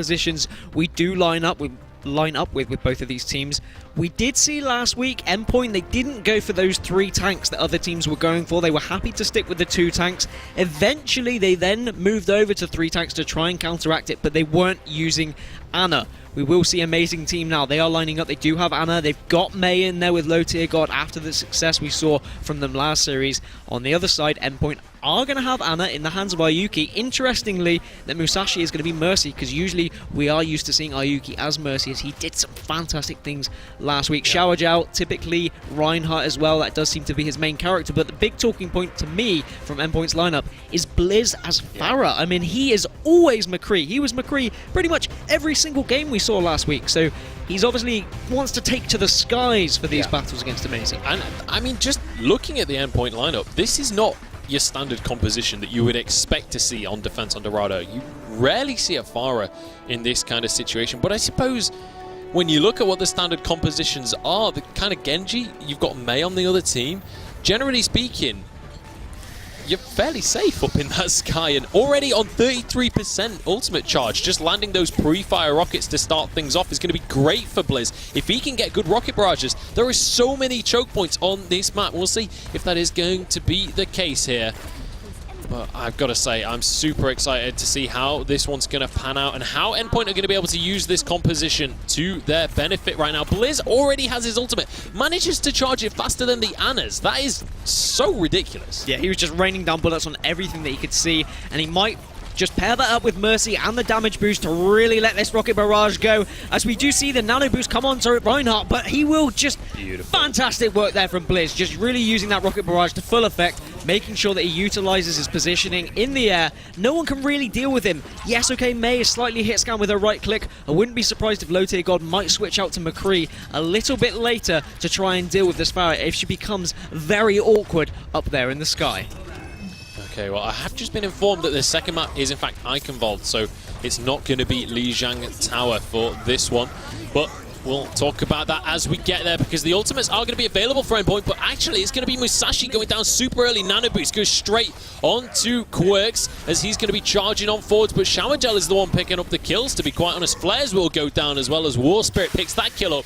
compositions we do line up with both of these teams. We did see last week, Endpoint, they didn't go for those 3 tanks that other teams were going for. They were happy to stick with the 2 tanks. Eventually, they then moved over to 3 tanks to try and counteract it, but they weren't using aNA. We will see aMEIzing team now. They are lining up. They do have aNA. They've got Mei in there with low tier god after the success we saw from them last series. On the other side, Endpoint are going to have aNA in the hands of Ayuki. Interestingly, that Musashi is going to be Mercy, because usually we are used to seeing Ayuki as Mercy, as he did some fantastic things last week. Yeah. Xiaojao, typically Reinhardt as well. That does seem to be his main character. But the big talking point to me from Endpoint's lineup is Blizz as Pharah. Yeah. I mean, he is always McCree. He was McCree pretty much every single game we saw last week. So he's obviously wants to take to the skies for these battles against aMEIzing. And I mean, just looking at the Endpoint lineup, this is not your standard composition that you would expect to see on Defense on Dorado. You rarely see a Pharah in this kind of situation, but I suppose when you look at what the standard compositions are, the kind of Genji, you've got Mei on the other team, generally speaking, you're fairly safe up in that sky, and already on 33% ultimate charge. Just landing those pre-fire rockets to start things off is going to be great for Blizz. If he can get good rocket barrages, there are so many choke points on this map. We'll see if that is going to be the case here. But I've got to say, I'm super excited to see how this one's going to pan out and how Endpoint are going to be able to use this composition to their benefit right now. Blizz already has his ultimate, manages to charge it faster than the aNAs. That is so ridiculous. Yeah, he was just raining down bullets on everything that he could see, and he might just pair that up with Mercy and the damage boost to really let this rocket barrage go, as we do see the nano boost come on to Reinhardt, but he will just... Beautiful. Fantastic work there from Blizz, just really using that rocket barrage to full effect, making sure that he utilizes his positioning in the air. No one can really deal with him. Yes, okay, Mei is slightly hit scan with her right click. I wouldn't be surprised if low tier god might switch out to McCree a little bit later to try and deal with this Pharah if she becomes very awkward up there in the sky. Okay, well, I have just been informed that the second map is in fact Eichenwald, so it's not going to be Lijiang Tower for this one. But we'll talk about that as we get there, because the ultimates are going to be available for Endpoint, but actually it's going to be Musashi going down super early. Nano boost goes straight onto Quirks as he's going to be charging on forwards, but Xiaojao is the one picking up the kills, to be quite honest. Flares will go down as well as War Spirit picks that kill up.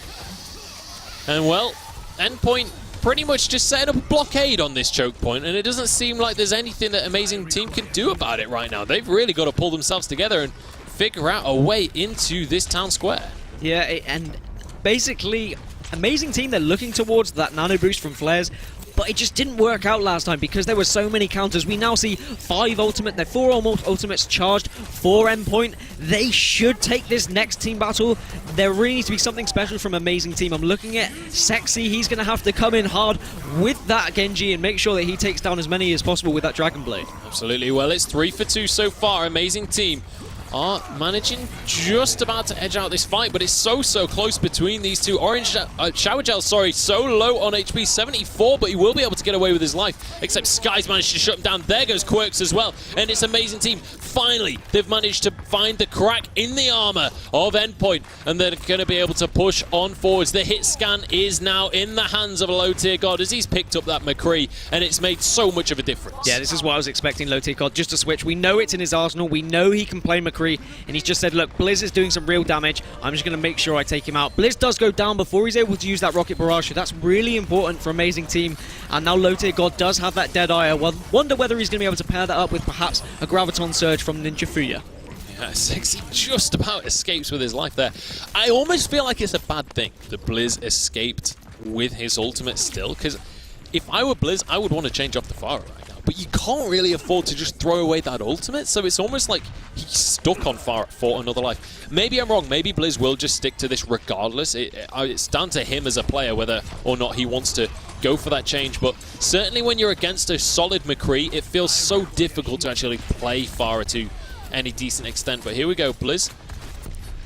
And well, Endpoint pretty much just setting up a blockade on this choke point, and it doesn't seem like there's anything that aMEIzing team can do about it right now. They've really got to pull themselves together and figure out a way into this town square. Yeah, and basically, aMEIzing team, they're looking towards that nano boost from flares, but it just didn't work out last time because there were so many counters. We now see 4 ultimates charged for Endpoint. They should take this next team battle. There really needs to be something special from aMEIzing team. I'm looking at Sexy. He's going to have to come in hard with that Genji and make sure that he takes down as many as possible with that Dragon Blade. Absolutely. Well, it's 3 for 2 so far. aMEIzing team are managing just about to edge out this fight, but it's so close between these two. Xiaojao, sorry, so low on HP, 74, but he will be able to get away with his life, except Sky's managed to shut him down. There goes Quirks as well, and it's aMEIzing team. Finally, they've managed to find the crack in the armor of Endpoint, and they're going to be able to push on forwards. The hit scan is now in the hands of a low tier god as he's picked up that McCree, and it's made so much of a difference. Yeah, this is what I was expecting low tier god just to switch. We know it's in his arsenal. We know he can play McCree, and he's just said, look, Blizz is doing some real damage. I'm just going to make sure I take him out. Blizz does go down before he's able to use that rocket barrage, so that's really important for aMEIzing team. And now low tier god does have that Deadeye. I wonder whether he's going to be able to pair that up with perhaps a Graviton Surge from Ninja Fuya. Yeah, Sexy just about escapes with his life there. I almost feel like it's a bad thing that Blizz escaped with his ultimate still, because if I were Blizz, I would want to change off the Pharah right now. But you can't really afford to just throw away that ultimate, so it's almost like he's stuck on Pharah for another life. Maybe I'm wrong. Maybe Blizz will just stick to this regardless. It's down to him as a player whether or not he wants to go for that change, but certainly when you're against a solid McCree, it feels so difficult to actually play Pharah to any decent extent. But here we go, Blizz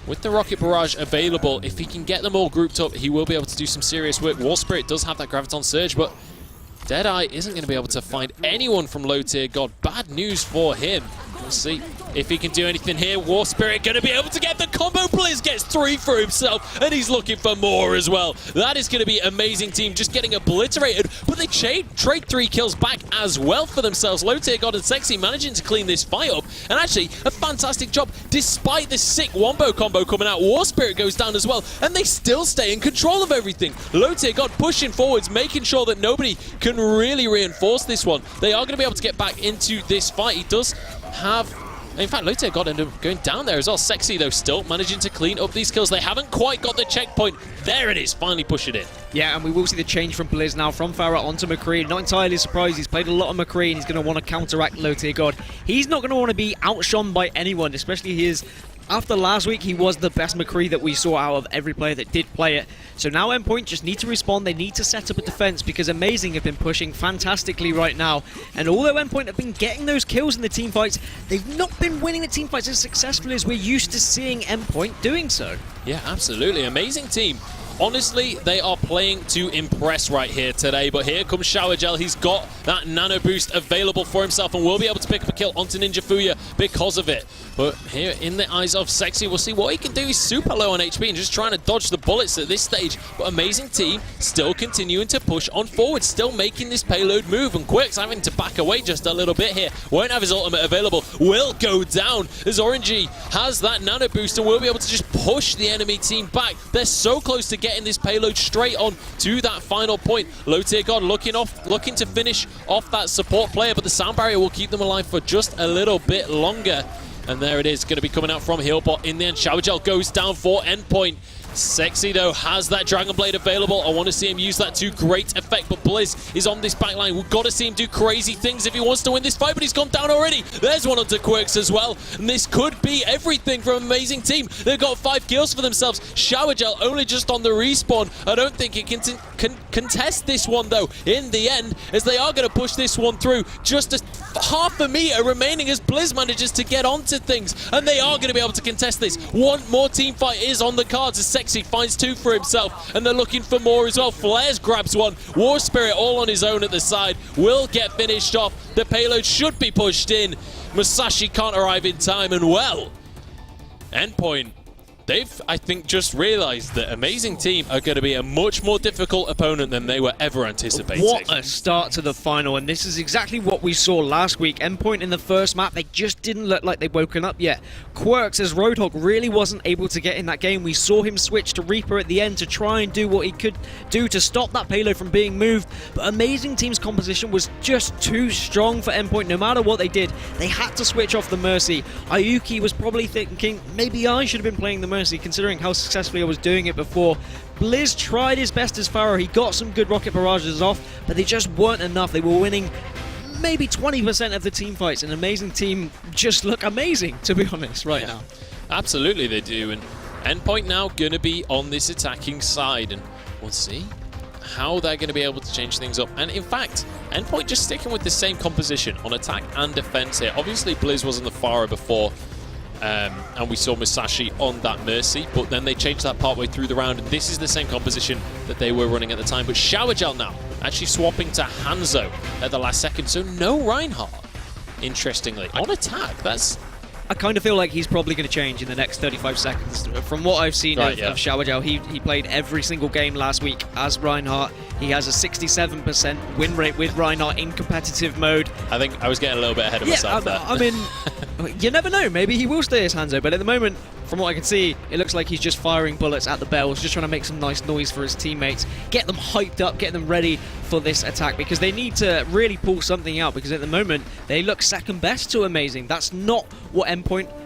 with the rocket barrage available. If he can get them all grouped up, he will be able to do some serious work. War Spirit does have that Graviton Surge, but Deadeye isn't going to be able to find anyone from low tier god. Bad news for him. Let's see if he can do anything here. War Spirit going to be able to get the combo. Blizz gets 3 for himself, and he's looking for more as well. That is going to be amazing team just getting obliterated, but they trade 3 kills back as well for themselves. Low Tier God and Sexy managing to clean this fight up, and actually a fantastic job. Despite the sick Wombo combo coming out, War Spirit goes down as well, and they still stay in control of everything. Low Tier God pushing forwards, making sure that nobody can really reinforce this one. They are going to be able to get back into this fight. He does have... In fact, Low Tier God ended up going down there as well. Sexy, though, still managing to clean up these kills. They haven't quite got the checkpoint. There it is, finally push it in. Yeah, and we will see the change from Blizz now, from Farah onto McCree. Not entirely surprised. He's played a lot of McCree, and he's going to want to counteract Low Tier God. He's not going to want to be outshone by anyone, especially his... After last week, he was the best McCree that we saw out of every player that did play it. So now Endpoint just need to respond. They need to set up a defense because aMEIzing have been pushing fantastically right now. And although Endpoint have been getting those kills in the team fights, they've not been winning the team fights as successfully as we're used to seeing Endpoint doing so. Yeah, absolutely. Amazing team. Honestly, they are playing to impress right here today, but here comes Shower Gel. He's got that nano boost available for himself and will be able to pick up a kill onto Ninja Fuya because of it. But here in the eyes of Sexy, we'll see what he can do. He's super low on HP and just trying to dodge the bullets at this stage. But amazing team still continuing to push on forward, still making this payload move. And Quirk's having to back away just a little bit here. Won't have his ultimate available. Will go down as Orangey has that nano boost and will be able to just push the enemy team back. They're so close to getting this payload straight on to that final point. Low Tier God looking to finish off that support player, but the sound barrier will keep them alive for just a little bit longer. And there it is, going to be coming out from Healbot. In the end, Shower Gel goes down for Endpoint. Sexy, though, has that Dragon Blade available. I want to see him use that to great effect, but Blizz is on this backline. We've got to see him do crazy things if he wants to win this fight, but he's gone down already. There's one onto Quirks as well, and this could be everything from aMEIzing team. They've got 5 kills for themselves. Shower Gel only just on the respawn. I don't think he can contest this one, though, in the end, as they are going to push this one through. Just half a meter remaining as Blizz manages to get onto things, and they are going to be able to contest this. One more team fight is on the cards as Sexy finds 2 for himself, and they're looking for more as well. Flares grabs one. War Spirit all on his own at the side will get finished off. The payload should be pushed in. Musashi can't arrive in time, and well, Endpoint, they've, I think, just realized that aMEIzing team are going to be a much more difficult opponent than they were ever anticipating. What a start to the final, and this is exactly what we saw last week. Endpoint in the first map, they just didn't look like they'd woken up yet. Quirks as Roadhog really wasn't able to get in that game. We saw him switch to Reaper at the end to try and do what he could do to stop that payload from being moved, but aMEIzing team's composition was just too strong for Endpoint. No matter what they did, they had to switch off the Mercy. Ayuki was probably thinking, maybe I should have been playing the Mercy, considering how successfully I was doing it before. Blizz tried his best as Pharaoh. He got some good rocket barrages off, but they just weren't enough. They were winning maybe 20% of the team fights. An aMEIzing team just look amazing, to be honest, right now. Absolutely they do, and Endpoint now going to be on this attacking side, and we'll see how they're going to be able to change things up. And in fact, Endpoint just sticking with the same composition on attack and defense here. Obviously, Blizz was on the Farah before, and we saw Musashi on that Mercy, but then they changed that partway through the round, and this is the same composition that they were running at the time. But Shower Gel now actually swapping to Hanzo at the last second, so no Reinhardt, interestingly, on attack. That's... I kind of feel like he's probably going to change in the next 35 seconds. From what I've seen of Shower Gel, he played every single game last week as Reinhardt. He has a 67% win rate with Reinhardt in competitive mode. I think I was getting a little bit ahead of myself there. I mean, you never know. Maybe he will stay as Hanzo, but at the moment, from what I can see, it looks like he's just firing bullets at the bells, just trying to make some nice noise for his teammates, get them hyped up, get them ready for this attack, because they need to really pull something out, because at the moment, they look second best to aMEIzing. That's not what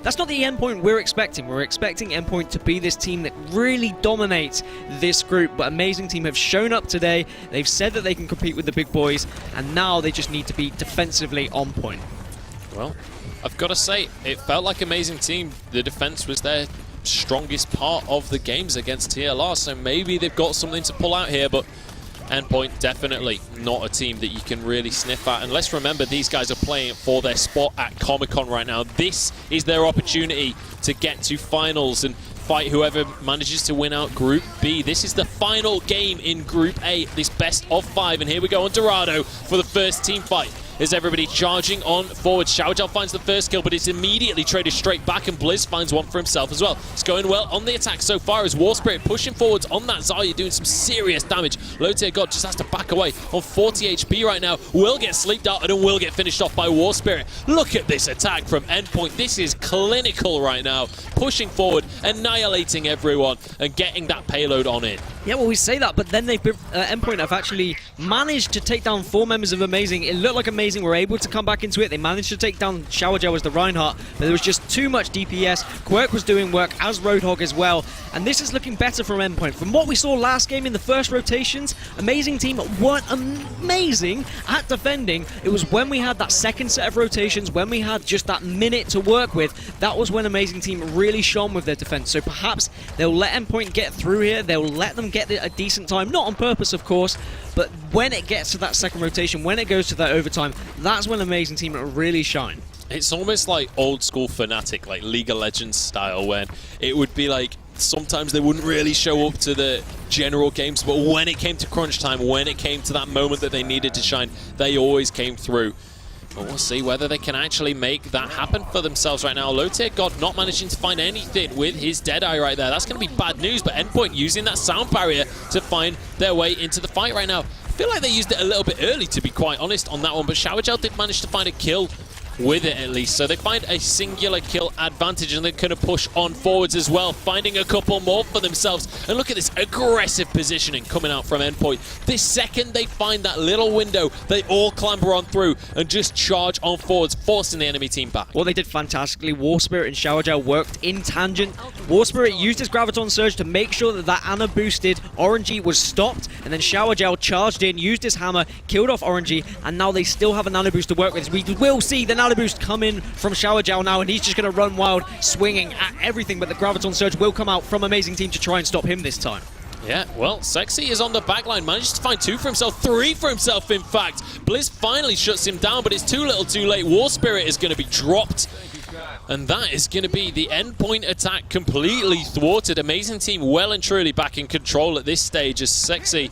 that's not the Endpoint we're expecting. We're expecting Endpoint to be this team that really dominates this group, but aMEIzing team have shown up today. They've said that they can compete with the big boys, and now they just need to be defensively on point. Well, I've got to say, it felt like aMEIzing team. The defense was their strongest part of the games against TLR, so maybe they've got something to pull out here, but Endpoint definitely not a team that you can really sniff at. And let's remember, these guys are playing for their spot at Comic-Con right now. This is their opportunity to get to finals and fight whoever manages to win out Group B. This is the final game in Group A, this best of 5. And here we go on Dorado for the first team fight. is everybody charging on forward. Xiaojia finds the first kill, but it's immediately traded straight back, and Blizz finds one for himself as well. It's going well on the attack so far as War Spirit pushing forwards on that Zarya, doing some serious damage. Low tier God just has to back away on 40 HP right now. Will get sleeped out and will get finished off by War Spirit. Look at this attack from Endpoint. This is clinical right now. Pushing forward, annihilating everyone, and getting that payload on in. Yeah, well, we say that, but then Endpoint have actually managed to take down 4 members of aMEIzing. It looked like aMEIzing were able to come back into it. They managed to take down Xiaojia as the Reinhardt, but there was just too much DPS. Quirk was doing work, as Roadhog as well, and this is looking better from Endpoint. From what we saw last game in the first rotations, aMEIzing team weren't amazing at defending. It was when we had that second set of rotations, when we had just that minute to work with, that was when aMEIzing team really shone with their defense. So perhaps they'll let Endpoint get through here. They'll let them get a decent time, not on purpose of course, but when it gets to that second rotation, when it goes to that overtime, that's when aMEIzing team really shine. It's almost like old school Fnatic, like League of Legends style, when it would be like sometimes they wouldn't really show up to the general games, but when it came to crunch time, when it came to that moment that they needed to shine, they always came through. But we'll see whether they can actually make that happen for themselves right now. Low tier God not managing to find anything with his Deadeye right there. That's going to be bad news, but Endpoint using that sound barrier to find their way into the fight right now. I feel like they used it a little bit early, to be quite honest, on that one, but Xiaojia did manage to find a kill with it at least. So they find a singular kill advantage, and they're going to push on forwards as well, finding a couple more for themselves. And look at this aggressive positioning coming out from Endpoint. This second they find that little window, they all clamber on through and just charge on forwards, forcing the enemy team back. Well, they did fantastically. War Spirit and Xiaojia worked in tangent. War Spirit used his Graviton Surge to make sure that that Ana boosted Orangey was stopped, and then Xiaojia charged in, used his hammer, killed off Orangey, and now they still have a Nano Boost to work with. We will see the Nano Boost come in from Xiaojia now, and he's just going to run wild, swinging at everything, but the Graviton Surge will come out from aMEIzing team to try and stop him this time. Yeah, well, Sexy is on the backline, manages to find 2 for himself, 3 for himself, in fact. Blizz finally shuts him down, but it's too little too late. War Spirit is going to be dropped, and that is going to be the Endpoint attack completely thwarted. aMEIzing team well and truly back in control at this stage as Sexy,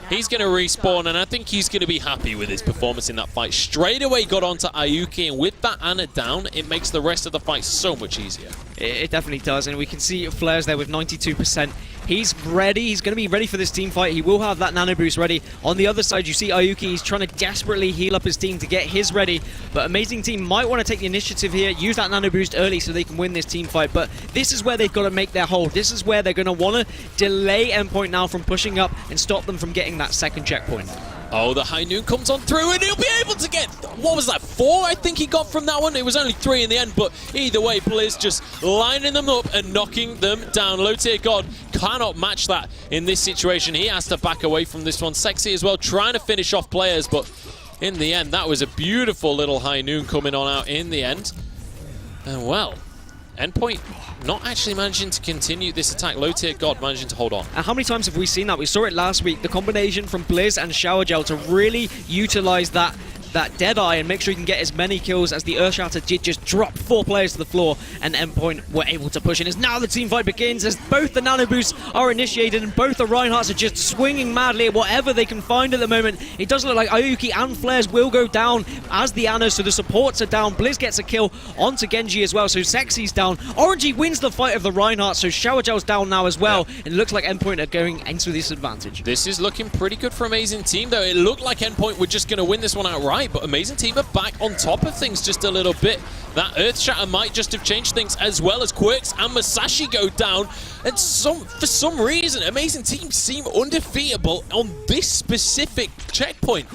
he's going to respawn, and I think he's going to be happy with his performance in that fight. Straight away got onto Ayuki, and with that Ana down, it makes the rest of the fight so much easier. It definitely does, and we can see Flares there with 92%. He's ready. He's going to be ready for this team fight. He will have that Nano Boost ready. On the other side, you see Ayuki. He's trying to desperately heal up his team to get his ready, but aMEIzing team might want to take the initiative here, use that Nano Boost early so they can win this team fight, but this is where they've got to make their hold. This is where they're going to want to delay Endpoint now from pushing up and stop them from getting that second checkpoint. Oh, the High Noon comes on through, and he'll be able to get, what was that, 4 I think he got from that one? It was only 3 in the end, but either way, Blizz just lining them up and knocking them down. Low tier God cannot match that in this situation. He has to back away from this one. Sexy as well, trying to finish off players, but in the end, that was a beautiful little High Noon coming on out in the end. And well, Endpoint not actually managing to continue this attack. Low tier God managing to hold on. And how many times have we seen that? We saw it last week. The combination from Blizz and Xiaojia to really utilize that Deadeye and make sure you can get as many kills as the Earthshatter did, just drop 4 players to the floor, and Endpoint were able to push in. As now the team fight begins, as both the Nano Boosts are initiated and both the Reinhardts are just swinging madly at whatever they can find at the moment. It does look like Ayuki and Flares will go down as the Anas, so the supports are down. Blizz gets a kill onto Genji as well, so Sexy's down. Orangey wins the fight of the Reinhardt, so Xiaojia's down now as well. Yeah. It looks like Endpoint are going into this advantage. This is looking pretty good for aMEIzing team, though. It looked like Endpoint were just going to win this one outright, but aMEIzing team are back on top of things just a little bit. That Earthshatter might just have changed things, as well as Quirks and Masashi go down. And for some reason, aMEIzing team seem undefeatable on this specific checkpoint.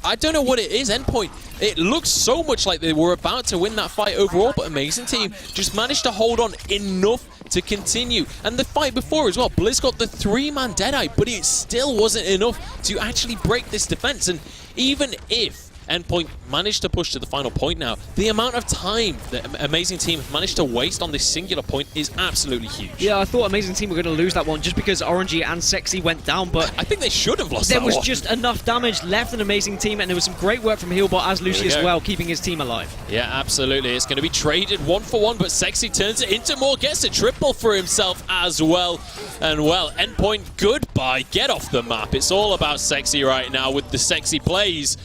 I don't know what it is, Endpoint. It looks so much like they were about to win that fight overall, but aMEIzing team just managed to hold on enough to continue. And the fight before as well, Blizz got the 3-man Deadeye, but it still wasn't enough to actually break this defense. And even if Endpoint managed to push to the final point now, the amount of time that aMEIzing team have managed to waste on this singular point is absolutely huge. Yeah, I thought aMEIzing team were going to lose that one just because Orangey and Sexy went down, but I think they should have lost that one. There was just enough damage left in aMEIzing team, and there was some great work from Healbot as Lucy as well, keeping his team alive. Yeah, absolutely. It's going to be traded 1-for-1, but Sexy turns it into more, gets a triple for himself as well. And well, Endpoint, goodbye. Get off the map. It's all about Sexy right now with the Sexy plays.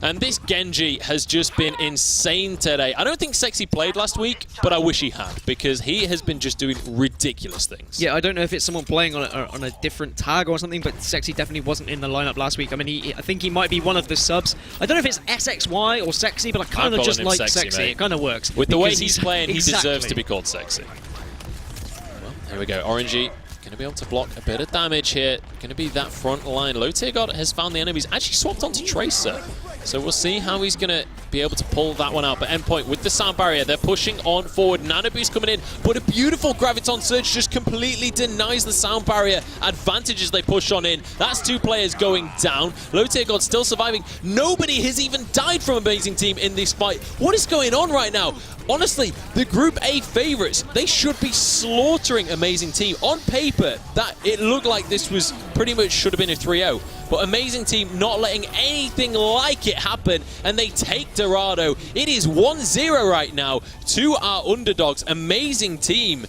And this Genji has just been insane today. I don't think Sexy played last week, but I wish he had, because he has been just doing ridiculous things. Yeah, I don't know if it's someone playing on a different tag or something, but Sexy definitely wasn't in the lineup last week. I mean, I think he might be one of the subs. I don't know if it's SXY or Sexy, but I kind of just like Sexy. It kind of works. With the way he's playing, he deserves to be called Sexy. Well, here we go. Orangey going to be able to block a bit of damage here. Going to be that front line. Low Tier God has found the enemies. Actually swapped onto Tracer. So we'll see how he's going to be able to pull that one out. But Endpoint with the sound barrier, they're pushing on forward. Nanoboost coming in, but a beautiful Graviton Surge just completely denies the sound barrier advantage as they push on in. That's 2 players going down. Low Tier God still surviving. Nobody has even died from aMEIzing Team in this fight. What is going on right now? Honestly, the Group A favorites, they should be slaughtering aMEIzing Team. On paper, that it looked like this was pretty much should have been a 3-0. But aMEIzing Team not letting anything like it happen, and they take Dorado. It is 1-0 right now to our underdogs. aMEIzing Team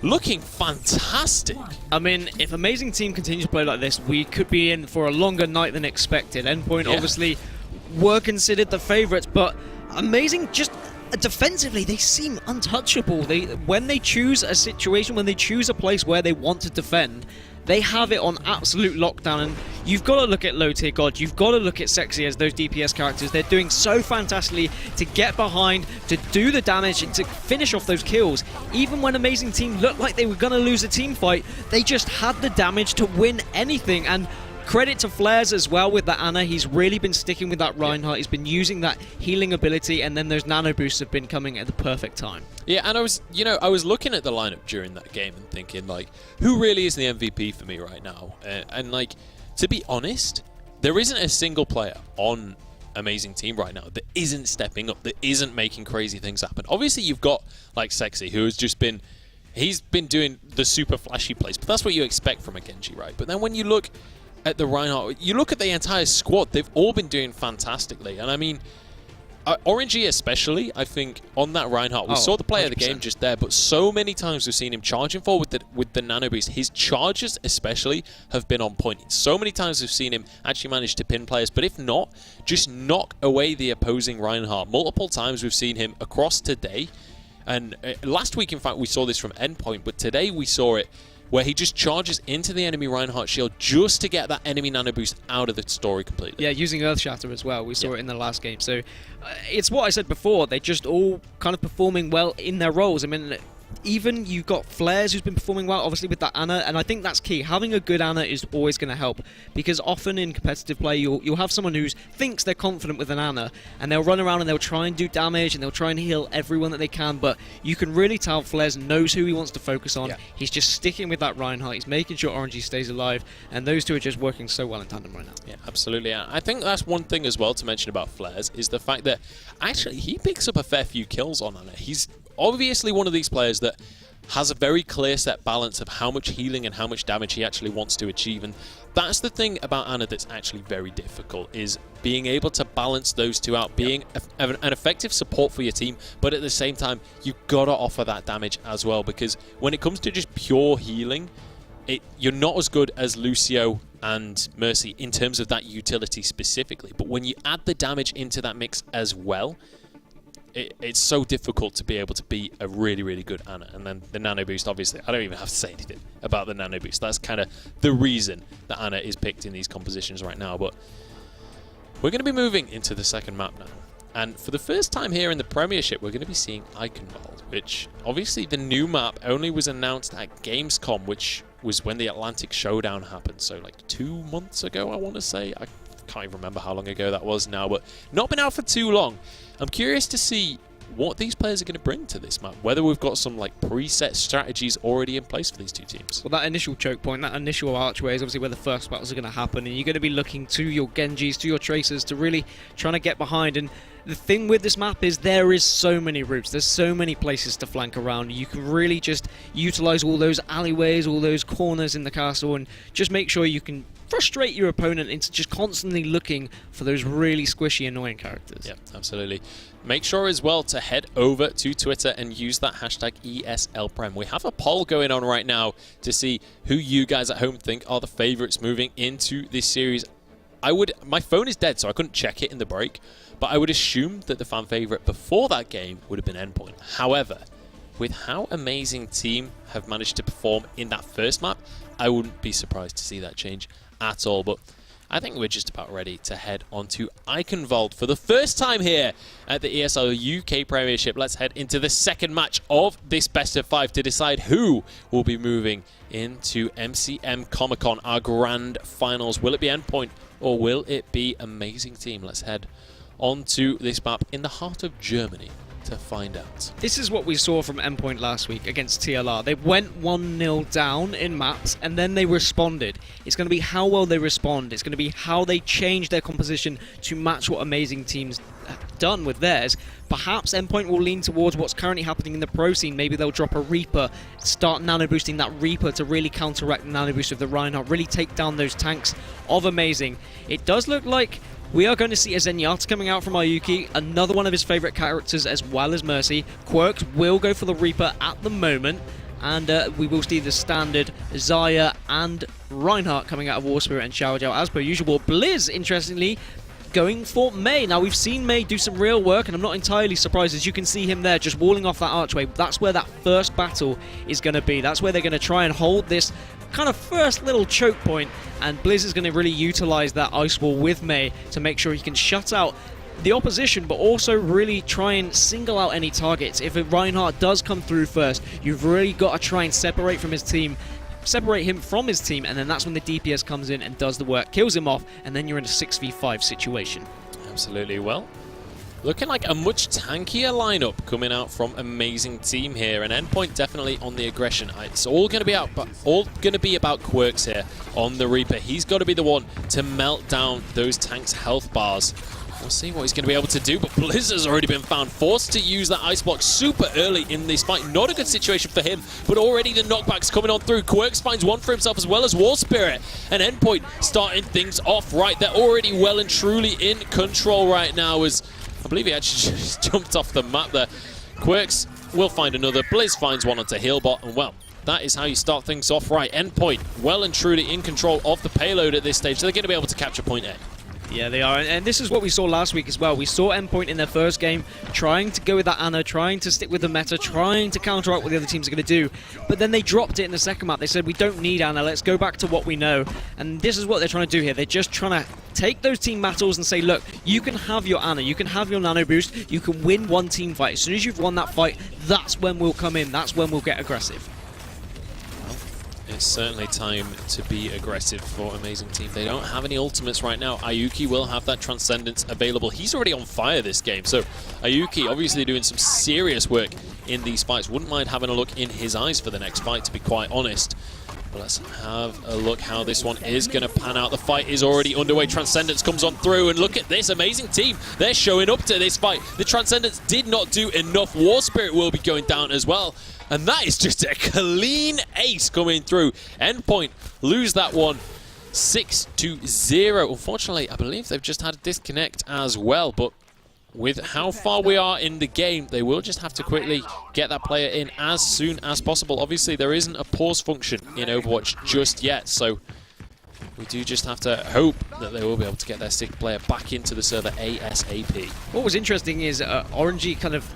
looking fantastic. I mean, if aMEIzing Team continues to play like this, we could be in for a longer night than expected. Endpoint obviously were considered the favourites, but aMEIzing just defensively, they seem untouchable. When they choose a situation, when they choose a place where they want to defend, they have it on absolute lockdown. And you've got to look at Low Tier God, you've got to look at Sexy as those DPS characters. They're doing so fantastically to get behind, to do the damage, and to finish off those kills. Even when aMEIzing Team looked like they were going to lose a team fight, they just had the damage to win anything. And credit to Flares as well with the Ana. He's really been sticking with that Reinhardt. He's been using that healing ability, and then those nano boosts have been coming at the perfect time. Yeah, and I was looking at the lineup during that game and thinking, like, who really is the MVP for me right now? And like, to be honest, there isn't a single player on aMEIzing Team right now that isn't stepping up, that isn't making crazy things happen. Obviously, you've got like Sexy, who has just been, he's been doing the super flashy plays, but that's what you expect from a Genji, right? But then when you look at the Reinhardt, you look at the entire squad, they've all been doing fantastically. And I mean, Orangey especially, I think, on that Reinhardt, we saw the play 100%. Of the game just there, but so many times we've seen him charging forward with the nano boost. His charges especially have been on point. So many times we've seen him actually manage to pin players, but if not, just knock away the opposing Reinhardt. Multiple times we've seen him across today, and last week, in fact, we saw this from Endpoint, but today we saw it where he just charges into the enemy Reinhardt shield just to get that enemy nano boost out of the story completely. Yeah, using Earth Shatter as well. We saw it in the last game. So it's what I said before. They're just all kind of performing well in their roles. I mean, even you've got Flares who's been performing well, obviously, with that Ana, and I think that's key. Having a good Ana is always going to help, because often in competitive play, you'll have someone who thinks they're confident with an Ana, and they'll run around and they'll try and do damage, and they'll try and heal everyone that they can, but you can really tell Flares knows who he wants to focus on. Yeah. He's just sticking with that Reinhardt, he's making sure Orangey stays alive, and those two are just working so well in tandem right now. Yeah, absolutely. I think that's one thing as well to mention about Flares, is the fact that actually he picks up a fair few kills on Ana. He's obviously one of these players that has a very clear set balance of how much healing and how much damage he actually wants to achieve, and that's the thing about Ana that's actually very difficult, is being able to balance those two out, being an effective support for your team, but at the same time you've got to offer that damage as well, because when it comes to just pure healing, you're not as good as Lucio and Mercy in terms of that utility specifically, but when you add the damage into that mix as well, it's so difficult to be able to be a really, really good Ana. And then the nano boost, obviously, I don't even have to say anything about the nano boost. That's kind of the reason that Ana is picked in these compositions right now. But we're going to be moving into the second map now. And for the first time here in the Premiership, we're going to be seeing Eichenwald, which obviously the new map only was announced at Gamescom, which was when the Atlantic Showdown happened. So like 2 months ago, I want to say. I can't even remember how long ago that was now, but not been out for too long. I'm curious to see what these players are going to bring to this map, whether we've got some like preset strategies already in place for these two teams. Well, that initial choke point, that initial archway is obviously where the first battles are going to happen, and you're going to be looking to your Genjis, to your Tracers, to really trying to get behind. And the thing with this map is there is so many routes, there's so many places to flank around. You can really just utilize all those alleyways, all those corners in the castle, and just make sure you can frustrate your opponent into just constantly looking for those really squishy, annoying characters. Yeah, absolutely. Make sure as well to head over to Twitter and use that hashtag ESLPrem. We have a poll going on right now to see who you guys at home think are the favorites moving into this series. My phone is dead, so I couldn't check it in the break, but I would assume that the fan favorite before that game would have been Endpoint. However, with how aMEIzing team have managed to perform in that first map, I wouldn't be surprised to see that change at all. But I think we're just about ready to head on to Eichenwald for the first time here at the ESL UK Premiership. Let's head into the second match of this best of 5 to decide who will be moving into MCM Comic-Con, our grand finals. Will it be Endpoint or will it be aMEIzing team? Let's head onto this map in the heart of Germany to find out. This is what we saw from Endpoint last week against TLR. They went 1-0 down in maps and then they responded. It's going to be how well they respond. It's going to be how they change their composition to match what aMEIzing teams have done with theirs. Perhaps Endpoint will lean towards what's currently happening in the pro scene. Maybe they'll drop a Reaper, start nano boosting that Reaper to really counteract the nano boost of the Reinhardt, really take down those tanks of aMEIzing. It does look like we are going to see a Zenyatta coming out from Ayuki, another one of his favourite characters as well as Mercy. Quirks will go for the Reaper at the moment, and we will see the standard Xayah and Reinhardt coming out of War Spirit and Xiao Jiao as per usual. Blizz, interestingly, going for Mei. Now, we've seen Mei do some real work, and I'm not entirely surprised, as you can see him there just walling off that archway. That's where that first battle is going to be. That's where they're going to try and hold this kind of first little choke point, and Blizz is going to really utilize that ice wall with Mei to make sure he can shut out the opposition, but also really try and single out any targets. If a Reinhardt does come through first, you've really got to try and separate him from his team, and then that's when the DPS comes in and does the work, kills him off, and then you're in a 6v5 situation. Absolutely. Well, looking like a much tankier lineup coming out from aMEIzing team here, and Endpoint definitely on the aggression. It's all going to be about Quirks here on the Reaper. He's got to be the one to melt down those tanks' health bars. We'll see what he's going to be able to do, but Blizz has already been found, forced to use that ice block super early in this fight. Not a good situation for him, but already the knockbacks coming on through. Quirks finds one for himself as well as War Spirit, and Endpoint starting things off right. They're already well and truly in control right now, as I believe he actually just jumped off the map there. Quirks will find another. Blizz finds one onto Healbot, and well, that is how you start things off right. Endpoint well and truly in control of the payload at this stage, so they're going to be able to capture point A. Yeah, they are, and this is what we saw last week as well. We saw Endpoint in their first game trying to go with that Ana, trying to stick with the meta, trying to counteract what the other teams are going to do, but then they dropped it in the second map. They said, we don't need Ana, let's go back to what we know, and this is what they're trying to do here. They're just trying to take those team battles and say, look, you can have your Ana, you can have your nano boost, you can win one team fight. As soon as you've won that fight, that's when we'll come in, that's when we'll get aggressive. It's certainly time to be aggressive for aMEIzing team. They don't have any ultimates right now. Ayuki will have that Transcendence available. He's already on fire this game, so Ayuki obviously doing some serious work in these fights. Wouldn't mind having a look in his eyes for the next fight, to be quite honest. But let's have a look how this one is going to pan out. The fight is already underway. Transcendence comes on through, and look at this aMEIzing team. They're showing up to this fight. The Transcendence did not do enough. War Spirit will be going down as well. And that is just a clean ace coming through. Endpoint lose that one 6-0. Unfortunately, I believe they've just had a disconnect as well. But with how far we are in the game, they will just have to quickly get that player in as soon as possible. Obviously, there isn't a pause function in Overwatch just yet, so we do just have to hope that they will be able to get their sixth player back into the server ASAP. What was interesting is Orangey kind of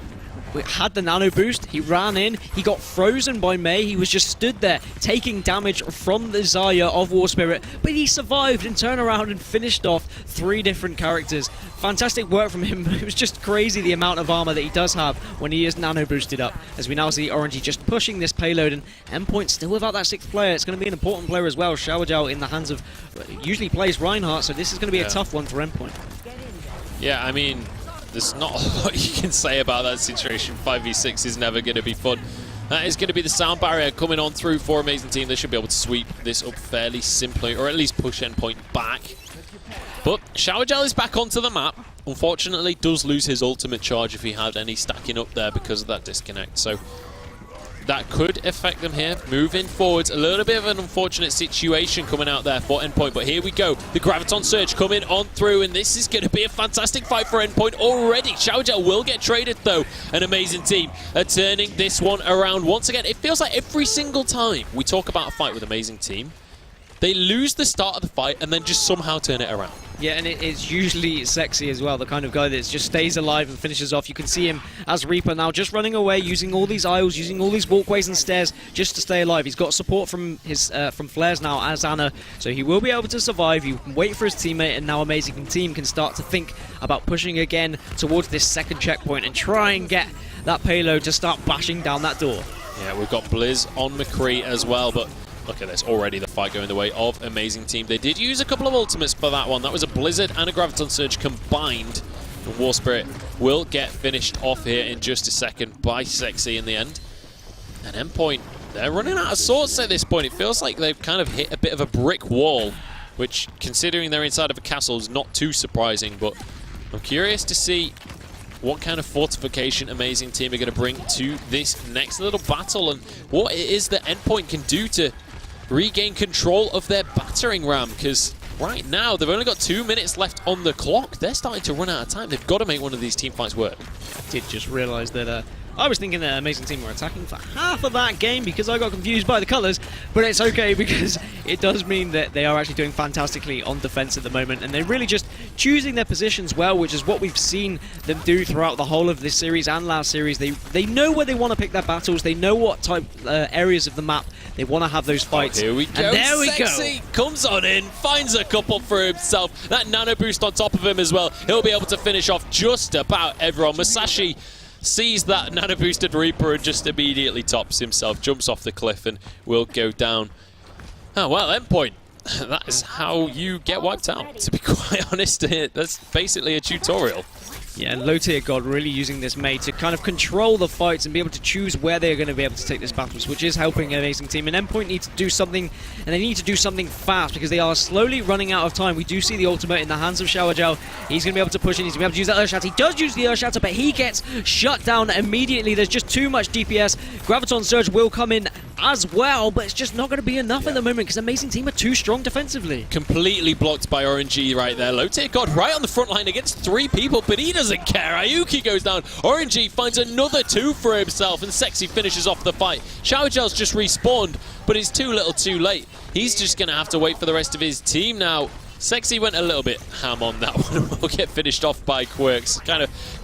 had the nano boost, he ran in, he got frozen by Mei, he was just stood there taking damage from the Xayah of War Spirit, but he survived and turned around and finished off 3 different characters. Fantastic work from him. It was just crazy the amount of armor that he does have when he is nano boosted up, as we now see Orangey just pushing this payload, and Endpoint still without that 6th player. It's going to be an important player as well. Xiao Jiao in the hands of, usually plays Reinhardt, so this is going to be a tough one for Endpoint. Yeah, I mean, there's not a lot you can say about that situation. 5v6 is never going to be fun. That is going to be the sound barrier coming on through for aMEIzing team. They should be able to sweep this up fairly simply, or at least push Endpoint back. But Xiao Jiao is back onto the map. Unfortunately, does lose his ultimate charge if he had any stacking up there because of that disconnect. So that could affect them here moving forwards. A little bit of an unfortunate situation coming out there for Endpoint, but here we go. The Graviton Surge coming on through, and this is going to be a fantastic fight for Endpoint already. Xiao Jiao will get traded though. An aMEIzing team are turning this one around once again. It feels like every single time we talk about a fight with aMEIzing team, they lose the start of the fight and then just somehow turn it around. Yeah, and it's usually Sexy as well, the kind of guy that just stays alive and finishes off. You can see him as Reaper now just running away, using all these aisles, using all these walkways and stairs just to stay alive. He's got support from his from Flares now as Ana, so he will be able to survive. You can wait for his teammate, and now aMEIzing team can start to think about pushing again towards this second checkpoint and try and get that payload to start bashing down that door. Yeah, we've got Blizz on McCree as well, but look at this, already the fight going the way of aMEIzing team. They did use a couple of ultimates for that one. That was a Blizzard and a Graviton Surge combined. And War Spirit will get finished off here in just a second by Sexy in the end. And Endpoint, they're running out of sorts at this point. It feels like they've kind of hit a bit of a brick wall, which, considering they're inside of a castle, is not too surprising. But I'm curious to see what kind of fortification aMEIzing team are going to bring to this next little battle, and what it is that Endpoint can do to regain control of their battering ram, because right now they've only got 2 minutes left on the clock. They're starting to run out of time. They've got to make one of these team fights work. I did just realise that I was thinking that aMEIzing team were attacking for half of that game because I got confused by the colours, but it's okay because it does mean that they are actually doing fantastically on defence at the moment, and they're really just choosing their positions well, which is what we've seen them do throughout the whole of this series and last series. They know where they want to pick their battles, they know what type areas of the map they want to have those fights. Oh, here we go. And there we Sexy go. Comes on in, finds a couple for himself. That nano boost on top of him as well. He'll be able to finish off just about everyone. Masashi sees that nano boosted Reaper and just immediately tops himself, jumps off the cliff and will go down. Oh well, Endpoint. That is how you get wiped out, to be quite honest. That's basically a tutorial. Yeah, low tier God really using this Mei to kind of control the fights and be able to choose where they're going to be able to take this battles, which is helping aMEIzing team. And Endpoint need to do something, and they need to do something fast because they are slowly running out of time. We do see the ultimate in the hands of Shower Gel. He's going to be able to push in, he's going to be able to use that Earth Shatter. He does use the Earth Shatter, but he gets shut down immediately. There's just too much DPS. Graviton Surge will come in as well, but it's just not going to be enough at the moment because aMEIzing team are too strong defensively. Completely blocked by RNG right there. Low tier God right on the front line against 3 people, but he doesn't care. Ayuki goes down. RNG finds another 2 for himself, and Sexy finishes off the fight. Shower Gel's just respawned, but it's too little too late. He's just going to have to wait for the rest of his team now. Sexy went a little bit ham on that one and will get finished off by Quirks.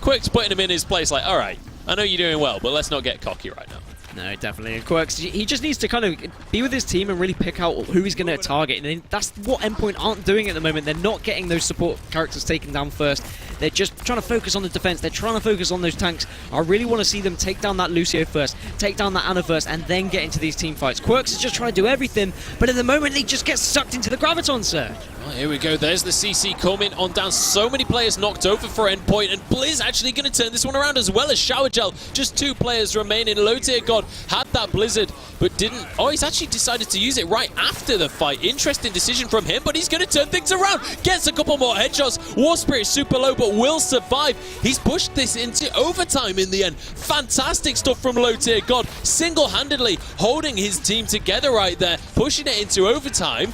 Quirks putting him in his place like, all right, I know you're doing well, but let's not get cocky right now. No, definitely. And Quirks, he just needs to kind of be with his team and really pick out who he's going to target. And that's what Endpoint aren't doing at the moment. They're not getting those support characters taken down first. They're just trying to focus on the defense. They're trying to focus on those tanks. I really want to see them take down that Lucio first, take down that Ana first, and then get into these team fights. Quirks is just trying to do everything, but at the moment, they just get sucked into the Graviton Surge. Well, here we go. There's the CC coming on down. So many players knocked over for Endpoint, and Blizz actually going to turn this one around as well as Shower Gel. Just 2 players remaining. Low tier God had that Blizzard, but didn't. Oh, he's actually decided to use it right after the fight. Interesting decision from him, but he's going to turn things around. Gets a couple more headshots. War Spirit super low, but will survive. He's pushed this into overtime in the end. Fantastic stuff from Low Tier God. Single-handedly holding his team together right there, pushing it into overtime.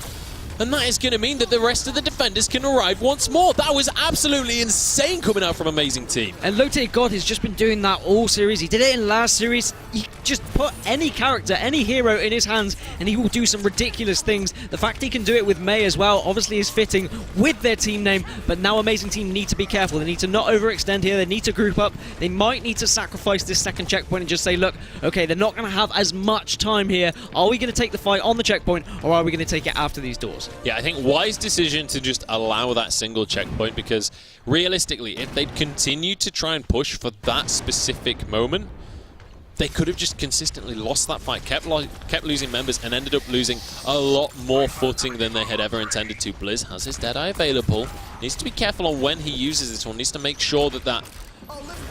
And that is going to mean that the rest of the defenders can arrive once more. That was absolutely insane coming out from aMEIzing team. And Low Tier God has just been doing that all series. He did it in last series. He just put any character, any hero in his hands, and he will do some ridiculous things. The fact he can do it with Mei as well obviously is fitting with their team name, but now aMEIzing team need to be careful. They need to not overextend here. They need to group up. They might need to sacrifice this second checkpoint and just say, look, okay, they're not going to have as much time here. Are we going to take the fight on the checkpoint, or are we going to take it after these doors? Yeah, I think wise decision to just allow that single checkpoint, because realistically, if they'd continued to try and push for that specific moment, they could have just consistently lost that fight, kept losing members, and ended up losing a lot more footing than they had ever intended to. Blizz has his Deadeye available. Needs to be careful on when he uses this one. Needs to make sure that that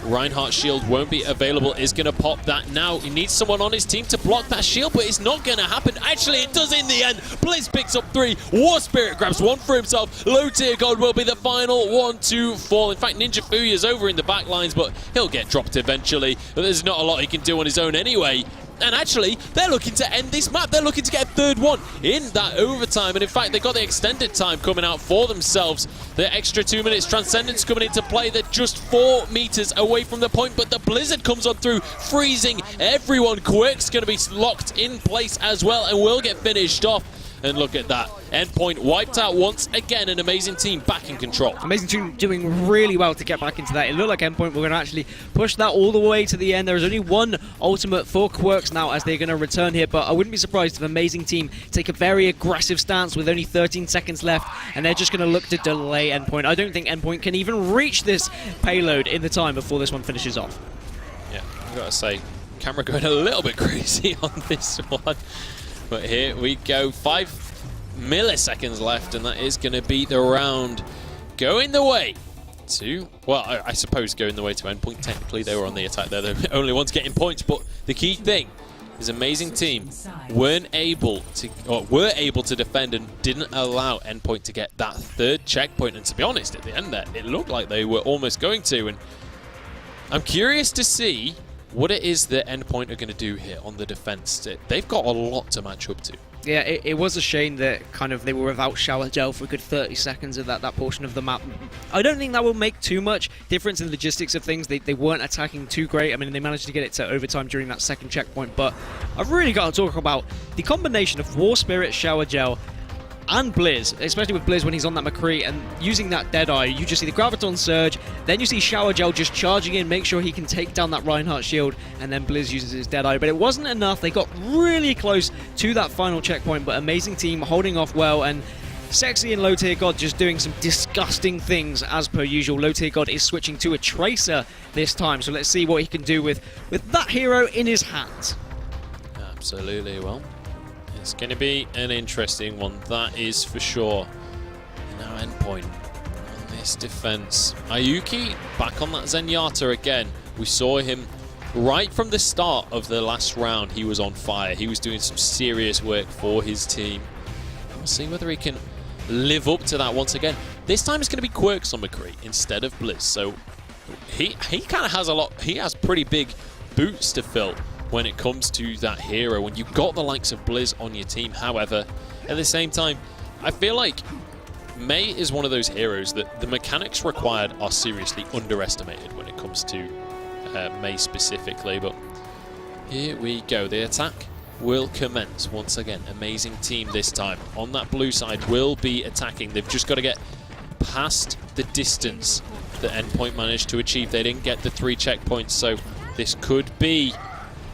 Reinhardt shield won't be available. Is going to pop that now. He needs someone on his team to block that shield, but it's not going to happen. Actually, it does in the end. Blizz picks up 3. War Spirit grabs 1 for himself. Low tier God will be the final one to fall. In fact, Ninja Fuya's over in the back lines, but he'll get dropped eventually. But there's not a lot he can do on his own anyway. And actually, they're looking to end this map. They're looking to get a 3rd one in that overtime. And in fact, they got the extended time coming out for themselves. The extra 2 minutes. Transcendence coming into play. They're just 4 meters away from the point, but the Blizzard comes on through, freezing everyone. Quick's going to be locked in place as well and will get finished off. And look at that. Endpoint wiped out once again. An aMEIzing team back in control. aMEIzing team doing really well to get back into that. It looked like Endpoint were going to actually push that all the way to the end. There is only one ultimate for Quirks now as they're going to return here, but I wouldn't be surprised if aMEIzing team take a very aggressive stance with only 13 seconds left, and they're just going to look to delay Endpoint. I don't think Endpoint can even reach this payload in the time before this one finishes off. Yeah, I've got to say, camera going a little bit crazy on this one. But here we go, 5 milliseconds left, and that is going to be the round going the way to, well, I suppose going the way to Endpoint. Technically, they were on the attack. They're the only ones getting points, but the key thing is aMEIzing team were able to defend and didn't allow Endpoint to get that third checkpoint. And to be honest, at the end there, it looked like they were almost going to. And I'm curious to see what it is that Endpoint are going to do here on the defense. They've got a lot to match up to. Yeah, it was a shame that they were without Shower Gel for a good 30 seconds of that portion of the map. I don't think that will make too much difference in the logistics of things. They weren't attacking too great. I mean, they managed to get it to overtime during that second checkpoint, but I've really got to talk about the combination of War Spirit, Shower Gel, and Blizz, especially with Blizz when he's on that McCree and using that Deadeye. You just see the Graviton Surge, then you see Shower Gel just charging in, make sure he can take down that Reinhardt shield, and then Blizz uses his Deadeye. But it wasn't enough. They got really close to that final checkpoint, but aMEIzing team holding off well, and Sexy and Low Tier God just doing some disgusting things as per usual. Low Tier God is switching to a Tracer this time, so let's see what he can do with that hero in his hands. Absolutely, well, it's going to be an interesting one, that is for sure. Now Endpoint on this defense. aYuki back on that Zenyatta again. We saw him right from the start of the last round. He was on fire. He was doing some serious work for his team. We'll see whether he can live up to that once again. This time it's going to be Quirks on McCree instead of Blizz. So he kind of has a lot. He has pretty big boots to fill when it comes to that hero, when you've got the likes of Blizz on your team. However, at the same time, I feel like Mei is one of those heroes that the mechanics required are seriously underestimated when it comes to Mei specifically. But here we go, the attack will commence once again. aMEIzing team this time on that blue side will be attacking. They've just got to get past the distance that Endpoint managed to achieve. They didn't get the 3 checkpoints, so this could be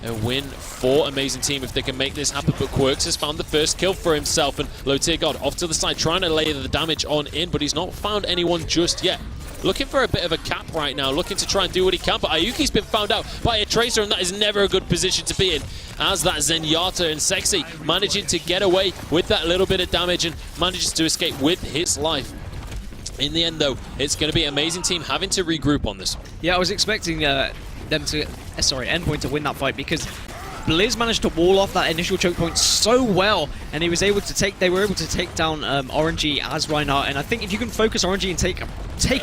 a win for aMEIzing team if they can make this happen. But Quirks has found the first kill for himself, and Low Tier God off to the side trying to lay the damage on in, but he's not found anyone just yet. Looking for a bit of a cap right now, looking to try and do what he can, but aYuki's been found out by a Tracer, and that is never a good position to be in, as that Zenyatta and Sexy managing to get away with that little bit of damage and manages to escape with his life. In the end, though, it's going to be aMEIzing team having to regroup on this one. Yeah, I was expecting Endpoint to win that fight, because Blizz managed to wall off that initial choke point so well, and they were able to take down RNG as Reinhardt. And I think if you can focus RNG and take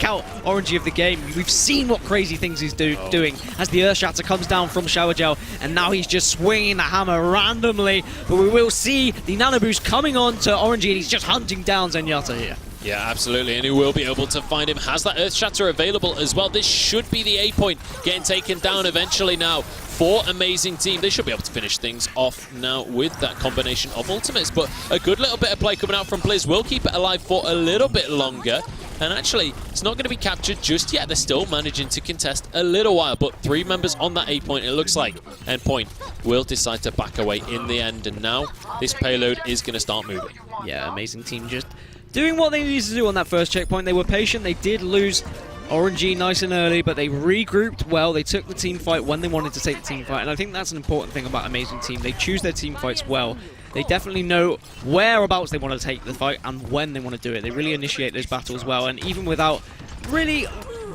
out RNG of the game, we've seen what crazy things he's doing as the Earth Shatter comes down from Shower Gel, and now he's just swinging the hammer randomly. But we will see the Nano Boost coming on to RNG, and he's just hunting down Zenyatta here. Yeah, absolutely, and he will be able to find him. Has that Earth Shatter available as well. This should be the A point getting taken down eventually now for aMEIzing team. They should be able to finish things off now with that combination of ultimates, but a good little bit of play coming out from Blizz will keep it alive for a little bit longer. And actually, it's not going to be captured just yet. They're still managing to contest a little while, but 3 members on that A point. It looks like Endpoint will decide to back away in the end, and now this payload is going to start moving. Yeah, aMEIzing team just doing what they needed to do on that first checkpoint. They were patient. They did lose RNG nice and early, but they regrouped well. They took the team fight when they wanted to take the team fight, and I think that's an important thing about aMEIzing team. They choose their team fights well. They definitely know whereabouts they want to take the fight and when they want to do it. They really initiate those battles well, and even without really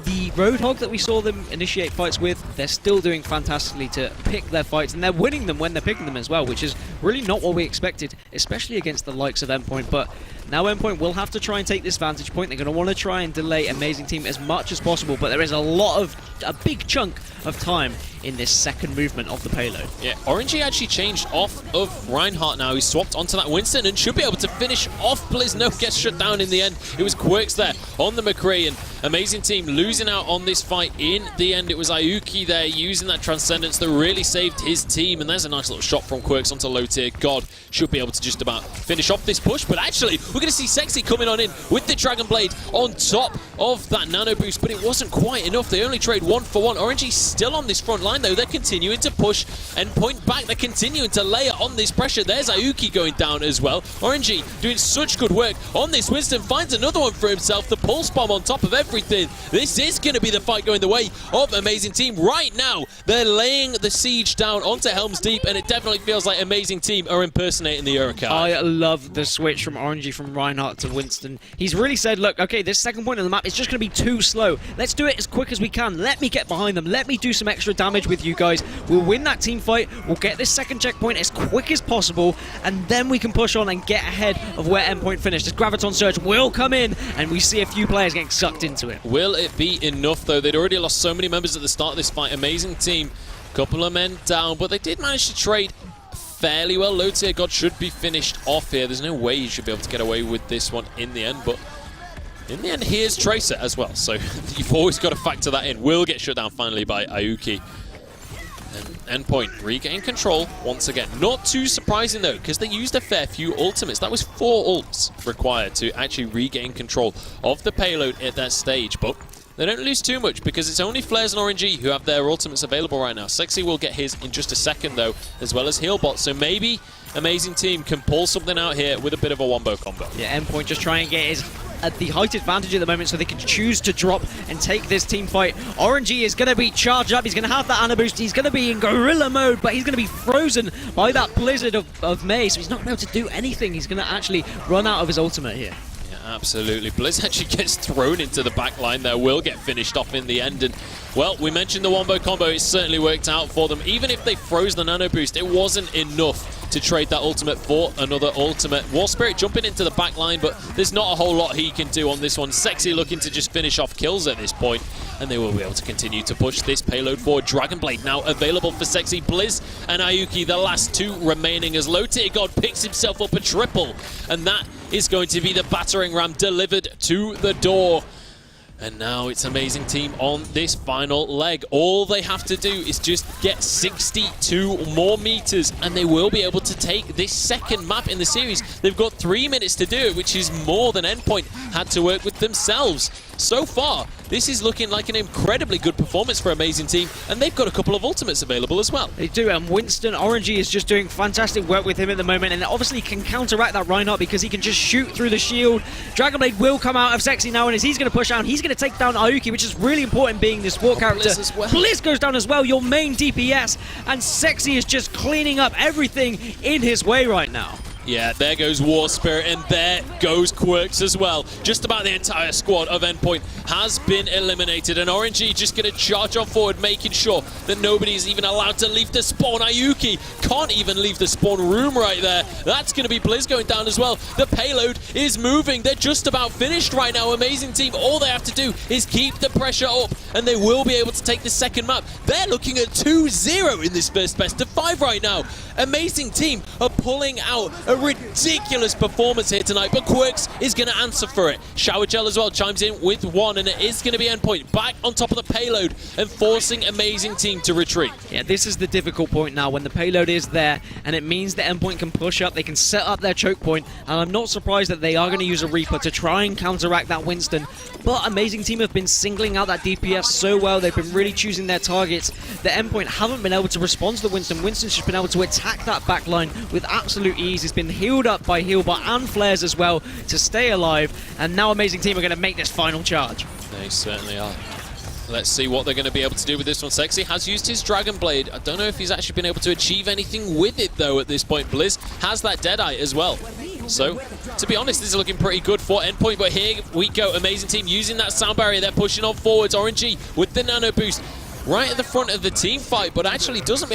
the Roadhog that we saw them initiate fights with, they're still doing fantastically to pick their fights, and they're winning them when they're picking them as well, which is really not what we expected, especially against the likes of Endpoint. But now Endpoint will have to try and take this vantage point. They're going to want to try and delay aMEIzing team as much as possible, but there is a big chunk of time in this second movement of the payload. Yeah, RNG actually changed off of Reinhardt now. He swapped onto that Winston and should be able to finish off Blizz. No, gets shut down in the end. It was Quirks there on the McCree, and aMEIzing team losing out on this fight in the end. It was aYuki there using that Transcendence that really saved his team, and there's a nice little shot from Quirks onto Low Tier God should be able to just about finish off this push, but actually we're going to see Sexy coming on in with the Dragon Blade on top of that nano boost, but it wasn't quite enough. They only trade 1 for 1. RNG still on this front line though. They're continuing to push Endpoint back. They're continuing to layer on this pressure. There's aMEIzing going down as well. RNG doing such good work on this. Winston finds another one for himself. The pulse bomb on top of everything. This is going to be the fight going the way of aMEIzing Team. Right now, they're laying the siege down onto Helm's Deep, and it definitely feels like aMEIzing Team are impersonating the Uruk-hai. I love the switch from RNG from Reinhardt to Winston. He's really said, look, okay, this second point on the map is just going to be too slow. Let's do it as quick as we can. Let me get behind them. Let me do some extra damage with you guys. We'll win that team fight. We'll get this second checkpoint as quick as possible, and then we can push on and get ahead of where Endpoint finished. This Graviton Surge will come in, and we see a few players getting sucked into it. Will it be enough, though? They'd already lost so many members at the start of this fight. aMEIzing Team, couple of men down, but they did manage to trade fairly well. Low Tier God should be finished off here. There's no way you should be able to get away with this one in the end, but in the end, here's Tracer as well, so you've always got to factor that in. Will get shut down finally by aMEIzing. And Endpoint regain control once again. Not too surprising though, because they used a fair few ultimates. That was 4 ults required to actually regain control of the payload at that stage, but they don't lose too much because it's only Flares and RNG who have their ultimates available right now. Sexy will get his in just a second though, as well as Healbot, so maybe aMEIzing Team can pull something out here with a bit of a wombo combo. Yeah, Endpoint just trying to get his at the height advantage at the moment so they can choose to drop and take this team fight. RNG is going to be charged up. He's going to have that Ana boost. He's going to be in gorilla mode, but he's going to be frozen by that blizzard of Mei, so he's not going to be able to do anything. He's going to actually run out of his ultimate here. Absolutely. Blizz actually gets thrown into the back line there, will get finished off in the end. And, well, we mentioned the wombo combo. It certainly worked out for them. Even if they froze the nano boost, it wasn't enough to trade that ultimate for another ultimate. War Spirit jumping into the back line, but there's not a whole lot he can do on this one. Sexy looking to just finish off kills at this point, and they will be able to continue to push this payload forward. Dragon Blade now available for Sexy. Blizz and aMEIzing, the last 2 remaining, as Low Tier God picks himself up a triple, and that is going to be the battering ram delivered to the door. And now it's aMEIzing Team on this final leg. All they have to do is just get 62 more meters, and they will be able to take this second map in the series. They've got 3 minutes to do it, which is more than Endpoint had to work with themselves. So far, this is looking like an incredibly good performance for aMEIzing Team, and they've got a couple of ultimates available as well. They do, and Winston, RNG is just doing fantastic work with him at the moment, and obviously can counteract that Reinhardt because he can just shoot through the shield. Dragon Blade will come out of Sexy now, and as he's going to push out, he's going to take down aMEIzing, which is really important being the support character. Blizz as well. Blizz goes down as well, your main DPS, and Sexy is just cleaning up everything in his way right now. Yeah, there goes War Spirit, and there goes Quirks as well. Just about the entire squad of Endpoint has been eliminated, and RNG just going to charge on forward, making sure that nobody's even allowed to leave the spawn. aMEIzing can't even leave the spawn room right there. That's going to be Blizz going down as well. The payload is moving. They're just about finished right now. aMEIzing Team, all they have to do is keep the pressure up, and they will be able to take the second map. They're looking at 2-0 in this first best of 5 right now. aMEIzing Team are pulling out a ridiculous performance here tonight, but Quirks is going to answer for it. Shower Gel as well chimes in with 1, and it is going to be Endpoint back on top of the payload and forcing aMEIzing Team to retreat. Yeah, this is the difficult point now when the payload is there, and it means that Endpoint can push up, they can set up their choke point, and I'm not surprised that they are going to use a Reaper to try and counteract that Winston, but aMEIzing Team have been singling out that DPS so well. They've been really choosing their targets. The Endpoint haven't been able to respond to the Winston. Winston's just been able to attack that backline with absolute ease. He's been healed up by Healbot and Flares as well to stay alive, and now aMEIzing Team are going to make this final charge. They certainly are. Let's see what they're going to be able to do with this one. Sexy has used his Dragon Blade. I don't know if he's actually been able to achieve anything with it though at this point. Blizz has that Deadeye as well. So, to be honest, this is looking pretty good for Endpoint, but here we go. aMEIzing Team using that sound barrier. They're pushing on forwards. RNG with the nano boost right at the front of the team fight, but actually isn't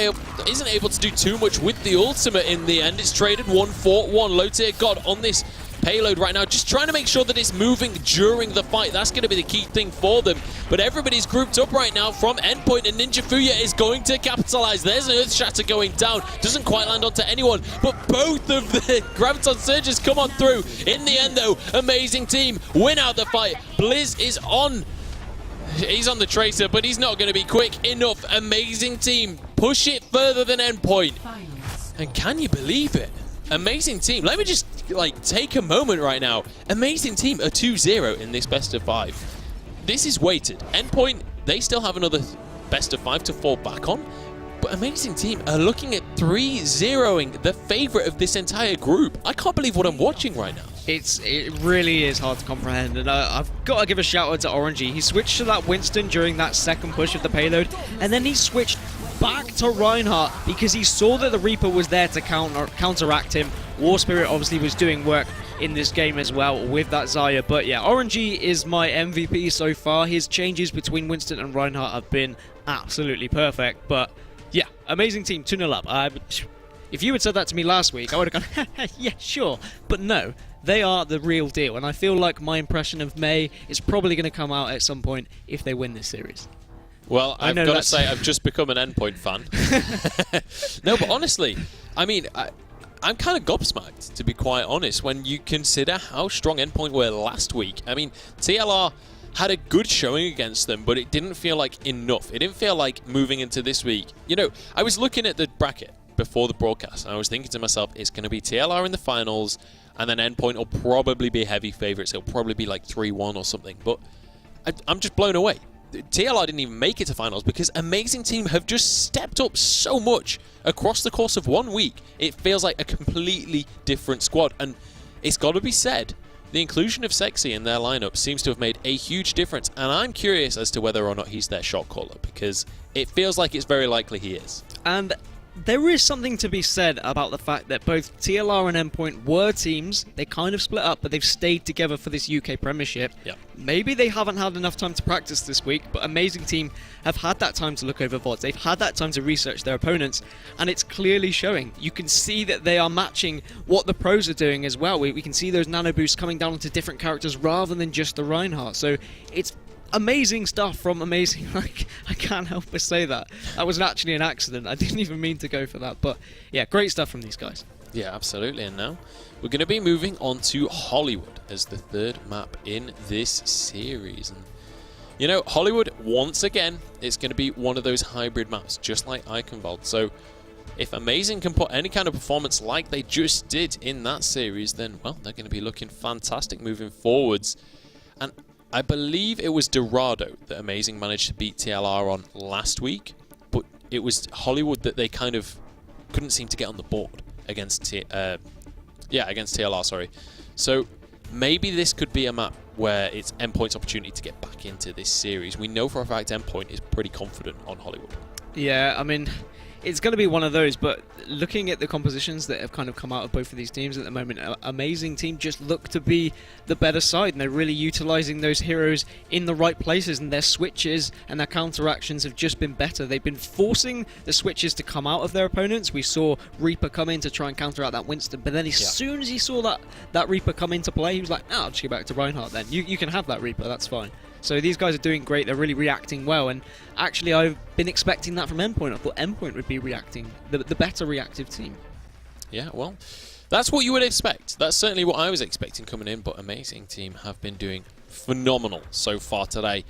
able to do too much with the ultimate in the end. It's traded 1 for 1. Low Tier God on this payload right now, just trying to make sure that it's moving during the fight. That's going to be the key thing for them. But everybody's grouped up right now from Endpoint, and Ninja Fuya is going to capitalize. There's an Earth Shatter going down. Doesn't quite land onto anyone, but both of the Graviton Surges come on through. In the end, though, aMEIzing Team win out the fight. Blizz is on. He's on the Tracer, but he's not going to be quick enough. aMEIzing Team push it further than Endpoint. And can you believe it? Aamazing team. Let me just take a moment right now. Aamazing team are 2-0 in this best of 5. This is weighted. Endpoint, they still have another best of 5 to fall back on. But Aamazing team are looking at 3-0ing the favorite of this entire group. I can't believe what I'm watching right now. It really is hard to comprehend, and I've got to give a shout out to Orangey. He switched to that Winston during that second push of the payload, and then he switched back to Reinhardt because he saw that the Reaper was there to counteract him. War Spirit obviously was doing work in this game as well with that Xayah, but yeah, Orangey is my MVP so far. His changes between Winston and Reinhardt have been absolutely perfect, but yeah, Aamazing team 2-0 up. If you had said that to me last week, I would have gone, yeah, sure, but no. They are the real deal, and I feel like my impression of Mei is probably going to come out at some point if they win this series. Well, I've got to say, I've just become an Endpoint fan. No, but honestly, I mean, I'm kind of gobsmacked, to be quite honest, when you consider how strong Endpoint were last week. I mean, TLR had a good showing against them, but it didn't feel like enough. It didn't feel like moving into this week. You know, I was looking at the bracket before the broadcast, and I was thinking to myself, it's going to be TLR in the finals, and then Endpoint will probably be heavy favourites. It'll probably be like 3-1 or something. But I'm just blown away. TLR didn't even make it to finals because Aamazing team have just stepped up so much across the course of 1 week. It feels like a completely different squad. And it's got to be said, the inclusion of Sexy in their lineup seems to have made a huge difference. And I'm curious as to whether or not he's their shot caller, because it feels like it's very likely he is. And there is something to be said about the fact that both TLR and Endpoint were teams. They kind of split up, but they've stayed together for this UK Premiership. Yep. Maybe they haven't had enough time to practice this week, but Aamazing team have had that time to look over VODs. They've had that time to research their opponents, and it's clearly showing. You can see that they are matching what the pros are doing as well. We can see those nano boosts coming down onto different characters rather than just the Reinhardt. So it's amazing stuff from Aamazing. Like, I can't help but say that. That was actually an accident. I didn't even mean to go for that. But yeah, great stuff from these guys. Yeah, absolutely. And now we're going to be moving on to Hollywood as the third map in this series. And you know, Hollywood, once again, it's going to be one of those hybrid maps, just like Eichenwald. So if Aamazing can put any kind of performance like they just did in that series, then, well, they're going to be looking fantastic moving forwards. And I believe it was Dorado that Aamazing managed to beat TLR on last week, but it was Hollywood that they kind of couldn't seem to get on the board against against TLR, sorry. So maybe this could be a map where it's Endpoint's opportunity to get back into this series. We know for a fact Endpoint is pretty confident on Hollywood. Yeah, I mean, it's going to be one of those, but looking at the compositions that have kind of come out of both of these teams at the moment, Aamazing team just look to be the better side, and they're really utilising those heroes in the right places, and their switches and their counteractions have just been better. They've been forcing the switches to come out of their opponents. We saw Reaper come in to try and counter out that Winston, but then as soon as he saw that Reaper come into play, he was like, I'll just go back to Reinhardt then. You can have that Reaper, that's fine. So these guys are doing great. They're really reacting well, and actually I've been expecting that from Endpoint. I thought Endpoint would be reacting, the better reactive team. Yeah, well, that's what you would expect. That's certainly what I was expecting coming in, but Aamazing team have been doing phenomenal so far today.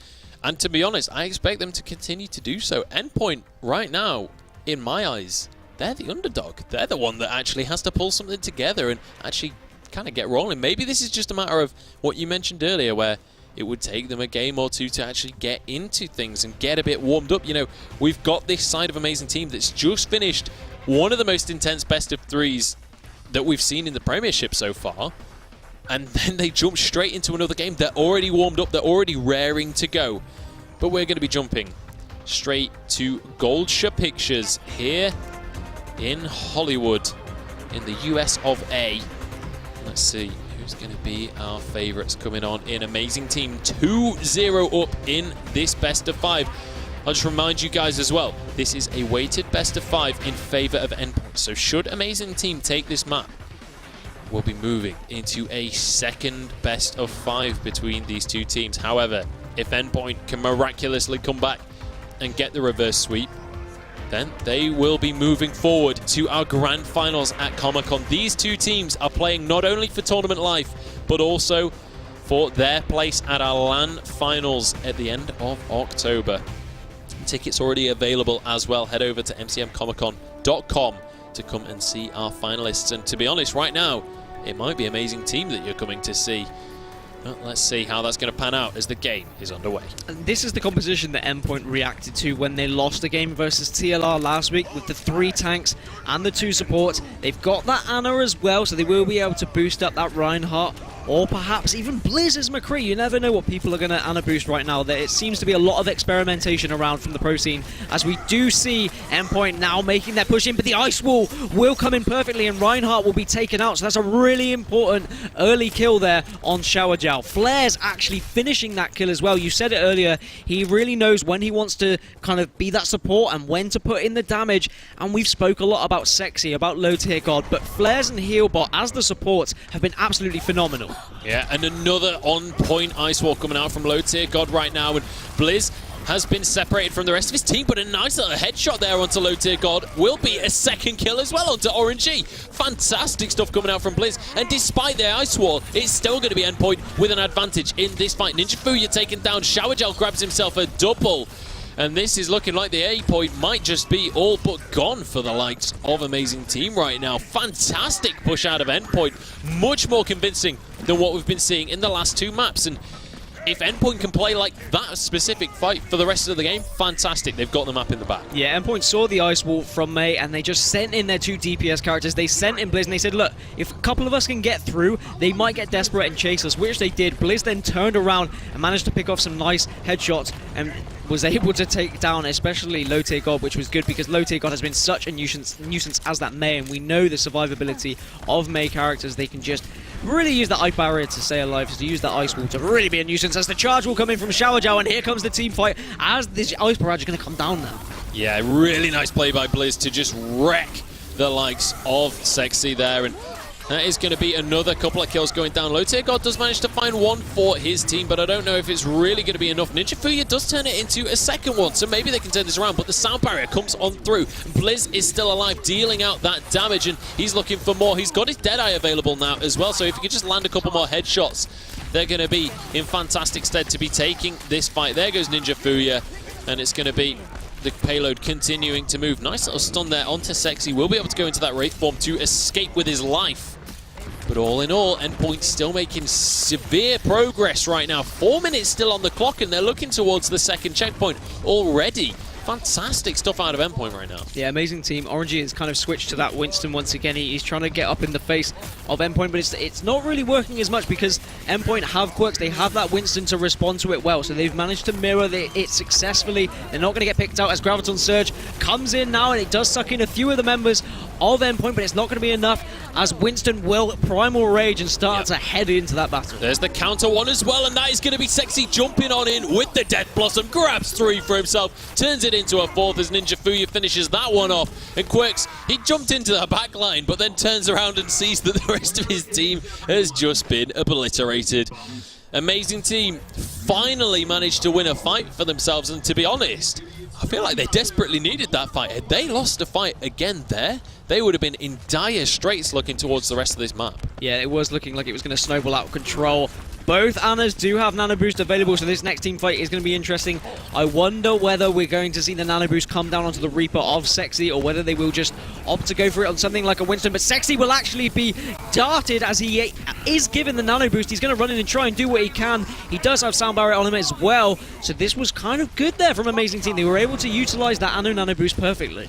And to be honest, I expect them to continue to do so. Endpoint, right now, in my eyes, they're the underdog. They're the one that actually has to pull something together and actually kind of get rolling. Maybe this is just a matter of what you mentioned earlier, where it would take them a game or two to actually get into things and get a bit warmed up. You know, we've got this side of Aamazing team that's just finished one of the most intense best of threes that we've seen in the Premiership so far. And then they jump straight into another game. They're already warmed up. They're already raring to go. But we're going to be jumping straight to Goldsha Pictures here in Hollywood in the US of A. Let's see who's going to be our favourites coming on in. Aamazing team 2-0 up in this best of 5. I'll just remind you guys as well, this is a weighted best of 5 in favour of Endpoint. So should Aamazing team take this map, we'll be moving into a second best of 5 between these two teams. However, if Endpoint can miraculously come back and get the reverse sweep, then they will be moving forward to our grand finals at Comic-Con. These two teams are playing not only for tournament life, but also for their place at our LAN finals at the end of October. Tickets already available as well. Head over to mcmcomiccon.com to come and see our finalists. And to be honest, right now, it might be aMEIzing team that you're coming to see. Well, let's see how that's going to pan out as the game is underway. And this is the composition that Endpoint reacted to when they lost the game versus TLR last week with the 3 tanks and the 2 supports. They've got that Ana as well, so they will be able to boost up that Reinhardt, or perhaps even Blizz as McCree. You never know what people are going to Ana boost right now. There, it seems to be a lot of experimentation around from the pro scene, as we do see Endpoint now making their push in, but the Ice Wall will come in perfectly and Reinhardt will be taken out, so that's a really important early kill there on Shower Gel. Flair's actually finishing that kill as well. You said it earlier, he really knows when he wants to kind of be that support and when to put in the damage, and we've spoke a lot about Sexy, about Low Tier God, but Flair's and Healbot as the supports have been absolutely phenomenal. Yeah, and another on-point Ice Wall coming out from Low Tier God right now, and Blizz has been separated from the rest of his team, but a nice little headshot there onto Low Tier God will be a second kill as well onto Orangey. Fantastic stuff coming out from Blizz, and despite their Ice Wall, it's still going to be Endpoint with an advantage in this fight. Ninja Fuya taken down, Shower Gel grabs himself a double, and this is looking like the A point might just be all but gone for the likes of aMEIzing team right now. Fantastic push out of Endpoint, much more convincing than what we've been seeing in the last 2 maps, and if Endpoint can play like that specific fight for the rest of the game, fantastic. They've got the map in the back. Yeah, Endpoint saw the Ice Wall from Mei and they just sent in their 2 DPS characters. They sent in Blizz and they said, look, if a couple of us can get through, they might get desperate and chase us, which they did. Blizz then turned around and managed to pick off some nice headshots and was able to take down especially Low Tier God, which was good because Low Tier God has been such a nuisance as that Mei, and we know the survivability of Mei characters. They can just really use that ice barrier to stay alive, to use that Ice Wall to really be a nuisance, as the charge will come in from Shower Gel, and here comes the team fight as this ice barrage is going to come down now. Yeah, really nice play by Blizz to just wreck the likes of Sexy there, and that is going to be another couple of kills going down. Low Tier God does manage to find one for his team, but I don't know if it's really going to be enough. Ninja Fuya does turn it into a second one, so maybe they can turn this around, but the sound barrier comes on through. Blizz is still alive, dealing out that damage, and he's looking for more. He's got his Deadeye available now as well, so if he could just land a couple more headshots, they're going to be in fantastic stead to be taking this fight. There goes Ninja Fuya, and it's going to be the payload continuing to move. Nice little stun there onto Sexy. Will be able to go into that Wraith form to escape with his life. But all in all, Endpoint still making severe progress right now. 4 minutes still on the clock, and they're looking towards the second checkpoint already. Fantastic stuff out of Endpoint right now. Yeah, aMEIzing team. Orangey has kind of switched to that Winston once again. He's trying to get up in the face of Endpoint, but it's not really working as much because Endpoint have quirks. They have that Winston to respond to it well, so they've managed to mirror it successfully. They're not going to get picked out as Graviton Surge comes in now, and it does suck in a few of the members of Endpoint, but it's not going to be enough as Winston will Primal Rage and start to head into that battle. There's the counter one as well, and that is going to be Sexy jumping on in with the Death Blossom, grabs 3 for himself, turns it into a 4th as Ninja Fuya finishes that one off. And Quirks, he jumped into the back line, but then turns around and sees that the rest of his team has just been obliterated. aMEIzing team finally managed to win a fight for themselves, and to be honest, I feel like they desperately needed that fight. Had they lost a fight again there, they would have been in dire straits looking towards the rest of this map. Yeah, it was looking like it was going to snowball out of control. Both Anas do have Nano Boost available, so this next team fight is going to be interesting. I wonder whether we're going to see the Nano Boost come down onto the Reaper of Sexy, or whether they will just opt to go for it on something like a Winston. But Sexy will actually be darted as he is given the Nano Boost. He's going to run in and try and do what he can. He does have Sound Barrier on him as well, so this was kind of good there from aMEIzing team. They were able to utilize that Nano Boost perfectly.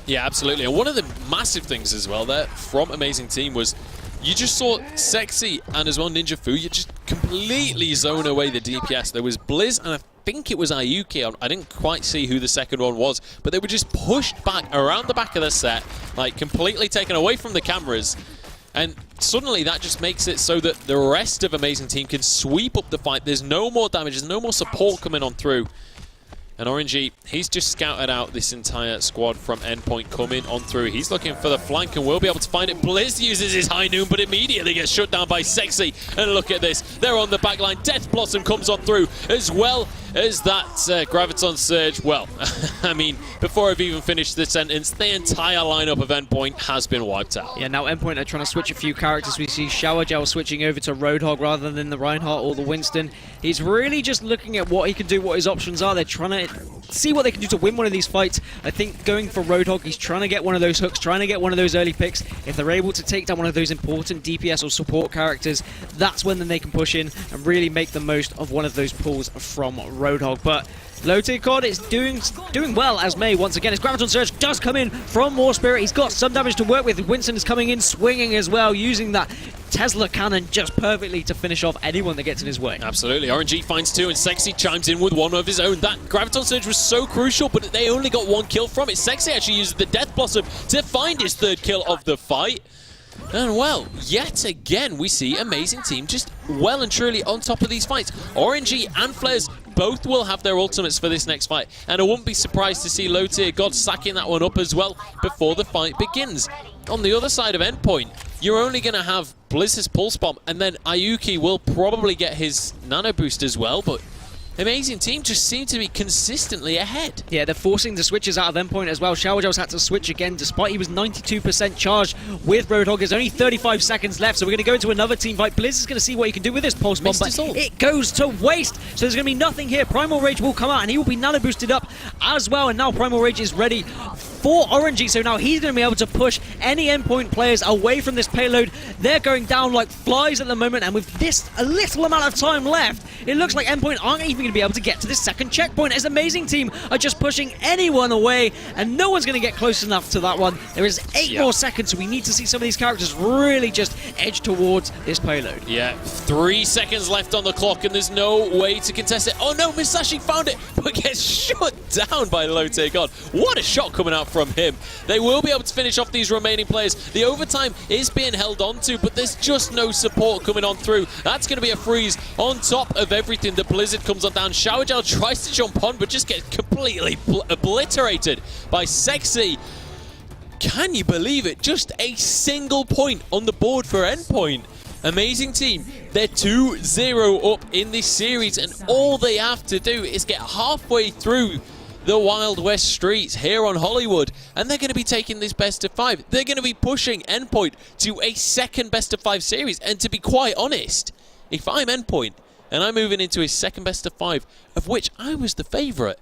Yeah, absolutely. And one of the massive things as well there from aMEIzing team was you just saw Sexy and as well Ninja Fuya just completely zone away the DPS. There was Blizz and I think it was Ayuki. I didn't quite see who the second one was, but they were just pushed back around the back of the set, like completely taken away from the cameras. And suddenly that just makes it so that the rest of aMEIzing team can sweep up the fight. There's no more damage, there's no more support coming on through. And Orangey, he's just scouted out this entire squad from Endpoint coming on through. He's looking for the flank and will be able to find it. Blizz uses his High Noon, but immediately gets shut down by Sexy. And look at this, they're on the back line. Death Blossom comes on through as well as that Graviton Surge, well, I mean, before I've even finished the sentence, the entire lineup of Endpoint has been wiped out. Yeah, now Endpoint are trying to switch a few characters. We see Shower Gel switching over to Roadhog rather than the Reinhardt or the Winston. He's really just looking at what he can do, what his options are. They're trying to see what they can do to win one of these fights. I think going for Roadhog, he's trying to get one of those hooks, trying to get one of those early picks. If they're able to take down one of those important DPS or support characters, that's when then they can push in and really make the most of one of those pulls from Roadhog. But Low-tier COD is doing well as Mei once again. His Graviton Surge does come in from War Spirit. He's got some damage to work with. Winston is coming in swinging as well, using that Tesla cannon just perfectly to finish off anyone that gets in his way. Absolutely. RNG finds two, and Sexy chimes in with one of his own. That Graviton Surge was so crucial, but they only got one kill from it. Sexy actually uses the Death Blossom to find his third kill of the fight. And well, yet again, we see aMEIzing team just well and truly on top of these fights. RNG and Flares both will have their ultimates for this next fight, and I wouldn't be surprised to see Low-tier God sacking that one up as well before the fight begins. On the other side of Endpoint, you're only going to have Blizz's Pulse Bomb, and then Ayuki will probably get his Nano Boost as well, but aMEIzing team just seem to be consistently ahead. Yeah, they're forcing the switches out of Endpoint as well. Shower Gel's had to switch again, despite he was 92% charged with Roadhog. There's only 35 seconds left, so we're going to go into another team fight. Blizz is going to see what he can do with this Pulse Bomb, but it goes to waste. So there's going to be nothing here. Primal Rage will come out, and he will be nano boosted up as well, and now Primal Rage is ready for RNG, so now he's going to be able to push any Endpoint players away from this payload. They're going down like flies at the moment, and with this a little amount of time left, it looks like Endpoint aren't even going to be able to get to this second checkpoint, as aMEIzing team are just pushing anyone away, and no one's going to get close enough to that one. There is 8 more seconds, so we need to see some of these characters really just edge towards this payload. Yeah, 3 seconds left on the clock, and there's no way to contest it. Oh no, Misashi found it, but gets shut down by Low-tier God. What a shot coming out from him. They will be able to finish off these remaining players. The overtime is being held on to, but there's just no support coming on through. That's going to be a freeze on top of everything. The Blizzard comes on down. Shower Gel tries to jump on, but just gets completely obliterated by Sexy. Can you believe it? Just a single point on the board for Endpoint. aMEIzing team, they're 2-0 up in this series, and all they have to do is get halfway through the Wild West streets here on Hollywood, and they're going to be taking this best of 5. They're going to be pushing Endpoint to a second best of 5 series, and to be quite honest, if I'm Endpoint and I'm moving into a second best of 5, of which I was the favourite,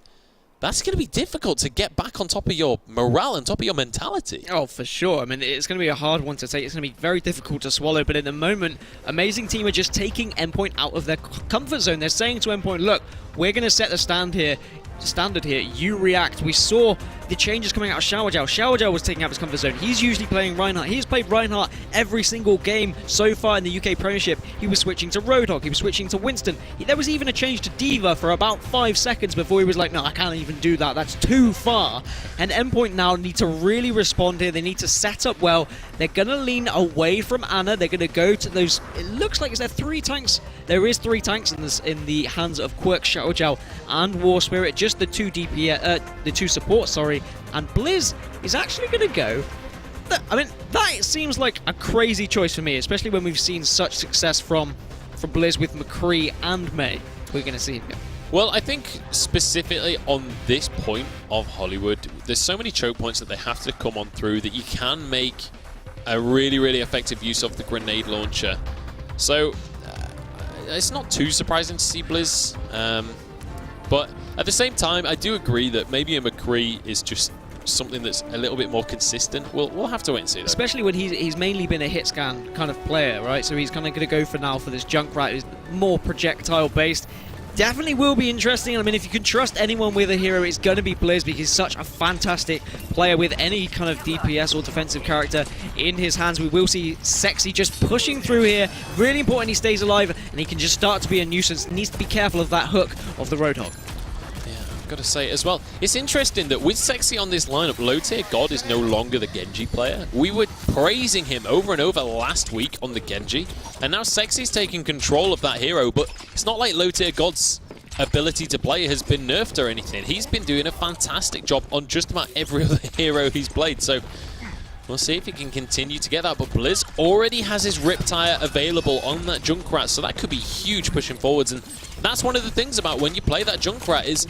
that's going to be difficult to get back on top of your morale and top of your mentality. Oh, for sure. I mean, it's going to be a hard one to take. It's going to be very difficult to swallow, but at the moment, aMEIzing team are just taking Endpoint out of their comfort zone. They're saying to Endpoint, look, we're going to set the standard here, you react. We saw the changes coming out of Shower Gel. Shower Gel was taking out his comfort zone. He's usually playing Reinhardt. He's played Reinhardt every single game so far in the UK Premiership. He was switching to Roadhog. He was switching to Winston. There was even a change to D.Va for about 5 seconds before he was like, no, I can't even do that. That's too far. And Endpoint now need to really respond here. They need to set up well. They're going to lean away from Ana. They're going to go to those, it looks like, is there 3 tanks? There is 3 tanks in the hands of Quirk, Shower Gel, and War Spirit. Just the 2 DPS, the 2 supports, sorry. And Blizz is actually going to go. I mean, that seems like a crazy choice for me, especially when we've seen such success from Blizz with McCree and Mei. We're going to see him go. Well, I think specifically on this point of Hollywood, there's so many choke points that they have to come on through that you can make a really, really effective use of the grenade launcher. So it's not too surprising to see Blizz, but at the same time, I do agree that maybe a McCree is just something that's a little bit more consistent. We'll have to wait and see, though. Especially when he's mainly been a hit scan kind of player, right? So he's kind of going to go for now for this Junkrat, who's more projectile based. Definitely will be interesting. I mean, if you can trust anyone with a hero, it's going to be Blizz, because he's such a fantastic player with any kind of DPS or defensive character in his hands. We will see Sexy just pushing through here. Really important he stays alive, and he can just start to be a nuisance. Needs to be careful of that hook of the Roadhog. Got to say as well, it's interesting that with Sexy on this lineup, Low-tier God is no longer the Genji player. We were praising him over and over last week on the Genji, and now Sexy's taking control of that hero, but it's not like Low-tier God's ability to play has been nerfed or anything. He's been doing a fantastic job on just about every other hero he's played, so We'll see if he can continue to get that, but Blizz already has his Riptire available on that Junkrat, so that could be huge pushing forwards, and that's one of the things about when you play that Junkrat is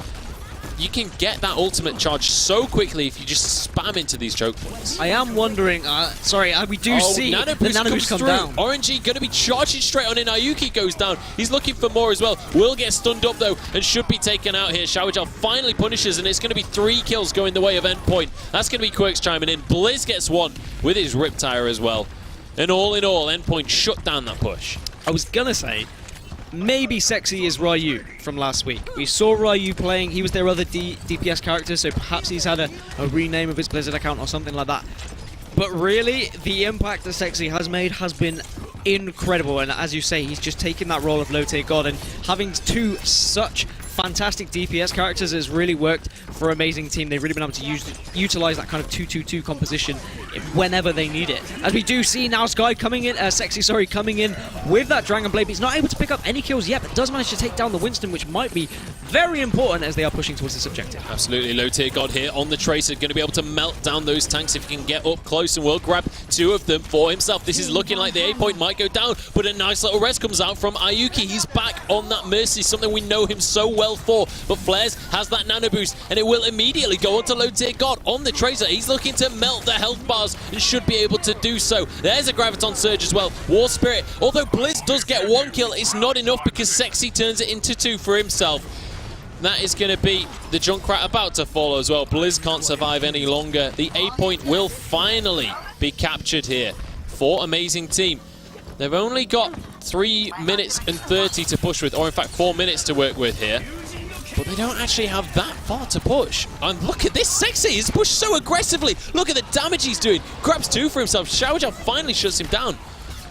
you can get that ultimate charge so quickly if you just spam into these choke points. I am wondering, we do see the Nanoboost come down. RNG going to be charging straight on in. Ayuki goes down. He's looking for more as well. Will get stunned up though and should be taken out here. Showagel finally punishes, and it's going to be 3 kills going the way of Endpoint. That's going to be Quirks chiming in. Blizz gets 1 with his Riptire as well. And all in all, Endpoint shut down that push. I was going to say, maybe Sexy is Ryu from last week. We saw Ryu playing, he was their other DPS character, so perhaps he's had a rename of his Blizzard account or something like that. But really, the impact that Sexy has made has been incredible, and as you say, he's just taken that role of low tier god, and having 2 such fantastic DPS characters has really worked for aMEIzing team. They've really been able to utilize that kind of 2-2-2 composition whenever they need it. As we do see now Sky coming in, Sexy, coming in with that Dragon Blade. He's not able to pick up any kills yet, but does manage to take down the Winston, which might be very important as they are pushing towards this objective. Absolutely, low tier god here on the Tracer, going to be able to melt down those tanks if he can get up close, and will grab 2 of them for himself. This is looking like the A point might go down, but a nice little res comes out from Ayuki. He's back on that Mercy, something we know him so well for, but Flares has that nano boost, and it will immediately go onto low tier god on the Tracer. He's looking to melt the health bars and should be able to do so. There's a Graviton Surge as well. War Spirit, although Blizz does get 1 kill, it's not enough because Sexy turns it into 2 for himself. That is going to be the Junkrat about to fall as well. Blizz can't survive any longer. The A point will finally be captured here for aMEIzing team. They've only got 3 minutes and 30 to push with, or in fact 4 minutes to work with here. But they don't actually have that far to push. And look at this, Sexy is pushed so aggressively. Look at the damage he's doing. Grabs 2 for himself. Showagel finally shuts him down.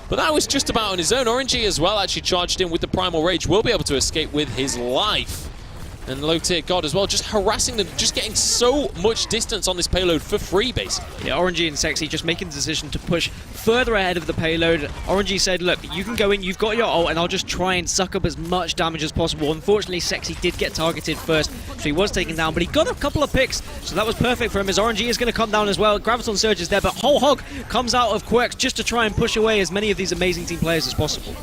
But that was just about on his own. RNG as well actually charged in with the Primal Rage. Will be able to escape with his life. And low tier god as well, just harassing them, just getting so much distance on this payload for free, basically. Yeah, RNG and Sexy just making the decision to push further ahead of the payload. RNG said, look, you can go in, you've got your ult, and I'll just try and suck up as much damage as possible. Unfortunately, Sexy did get targeted first, so he was taken down, but he got a couple of picks, so that was perfect for him, as RNG is going to come down as well. Graviton Surge is there, but Whole Hog comes out of Quirks just to try and push away as many of these aMEIzing team players as possible.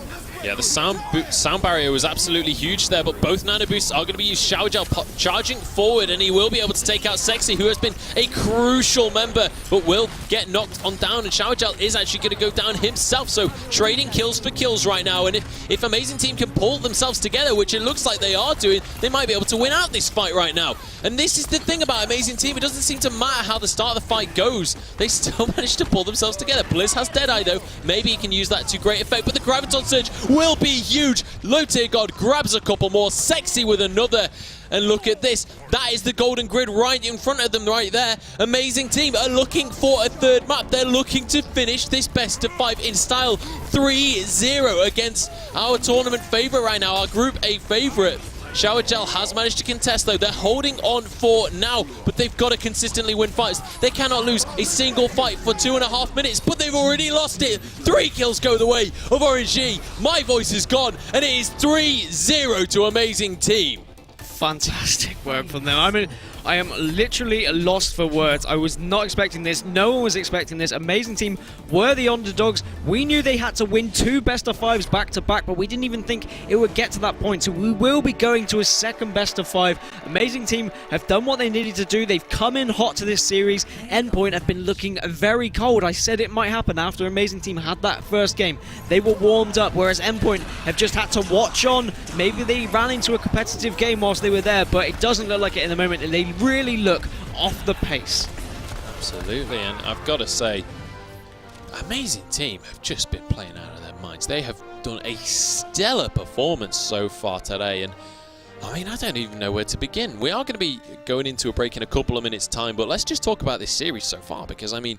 Yeah, the sound barrier was absolutely huge there, but both nano boosts are going to be used. Showagel charging forward, and he will be able to take out Sexy, who has been a crucial member, but will get knocked on down, and Showagel is actually going to go down himself, so trading kills for kills right now, and if aMEIzing team can pull themselves together, which it looks like they are doing, they might be able to win out this fight right now. And this is the thing about aMEIzing team, it doesn't seem to matter how the start of the fight goes, they still manage to pull themselves together. Blizz has Deadeye though, maybe he can use that to great effect, but the Graviton Surge will be huge. Low tier god grabs a couple more, Sexy with another, and look at this, that is the golden grid right in front of them right there. aMEIzing team are looking for a 3rd map, they're looking to finish this best of 5 in style, 3-0 against our tournament favourite right now, our Group A favourite. Showagel has managed to contest though, they're holding on for now, but they've got to consistently win fights. They cannot lose a single fight for 2.5 minutes, but they've already lost it. 3 kills go the way of RNG, my voice is gone, and it is 3-0 to aMEIzing team. Fantastic work from them. I mean, I am literally lost for words. I was not expecting this. No one was expecting this. aMEIzing team were the underdogs. We knew they had to win 2 best of 5s back to back, but we didn't even think it would get to that point. So we will be going to a 2nd best of 5. aMEIzing team have done what they needed to do. They've come in hot to this series. Endpoint have been looking very cold. I said it might happen after aMEIzing team had that first game. They were warmed up, whereas Endpoint have just had to watch on. Maybe they ran into a competitive game whilst they were there, but it doesn't look like it in the moment. They really look off the pace. Absolutely, and I've got to say, aMEIzing team have just been playing out of their minds. They have done a stellar performance so far today, and I mean, I don't even know where to begin. We are going to be going into a break in a couple of minutes' time, but let's just talk about this series so far, because I mean,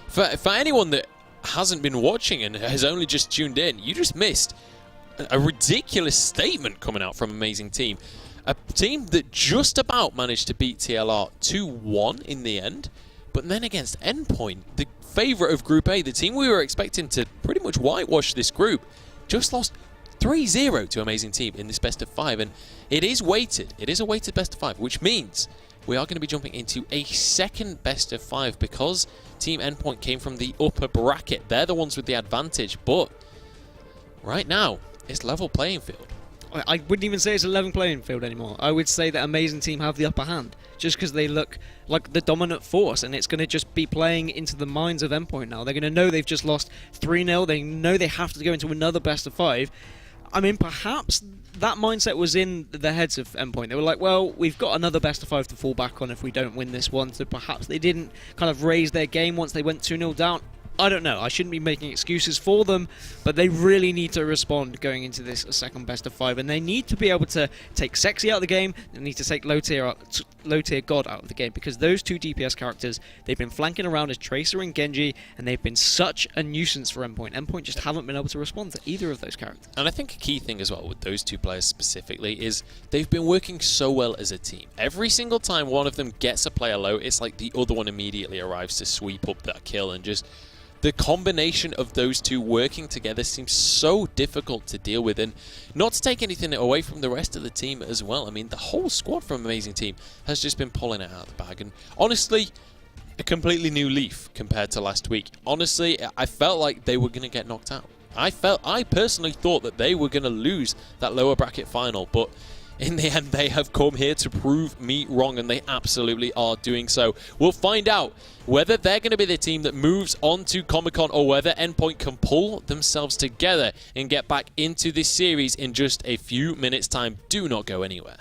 for anyone that hasn't been watching and has only just tuned in, you just missed a ridiculous statement coming out from aMEIzing team. A team that just about managed to beat TLR 2-1 in the end, but then against Endpoint, the favourite of Group A, the team we were expecting to pretty much whitewash this group, just lost 3-0 to aMEIzing team in this best of 5, and it is weighted. It is a weighted best of 5, which means we are going to be jumping into a second best of 5 because Team Endpoint came from the upper bracket. They're the ones with the advantage, but right now, it's level playing field. I wouldn't even say it's a level playing field anymore. I would say that aMEIzing team have the upper hand, just because they look like the dominant force, and it's going to just be playing into the minds of Endpoint now. They're going to know they've just lost 3-0. They know they have to go into another best of 5. I mean, perhaps that mindset was in the heads of Endpoint. They were like, well, we've got another best of 5 to fall back on if we don't win this one, so perhaps they didn't kind of raise their game once they went 2-0 down. I don't know. I shouldn't be making excuses for them, but they really need to respond going into this second best of 5, and they need to be able to take Sexy out of the game. They need to take low tier God out of the game, because those two DPS characters, they've been flanking around as Tracer and Genji, and they've been such a nuisance for Endpoint. Endpoint just haven't been able to respond to either of those characters. And I think a key thing as well with those two players specifically is they've been working so well as a team. Every single time one of them gets a player low, it's like the other one immediately arrives to sweep up that kill, and just the combination of those two working together seems so difficult to deal with. And not to take anything away from the rest of the team as well. I mean, the whole squad from aMEIzing team has just been pulling it out of the bag. And honestly, a completely new leaf compared to last week. Honestly, I felt like they were going to get knocked out. I personally thought that they were going to lose that lower bracket final, but in the end, they have come here to prove me wrong, and they absolutely are doing so. We'll find out whether they're going to be the team that moves on to Comic-Con, or whether Endpoint can pull themselves together and get back into this series in just a few minutes' time. Do not go anywhere.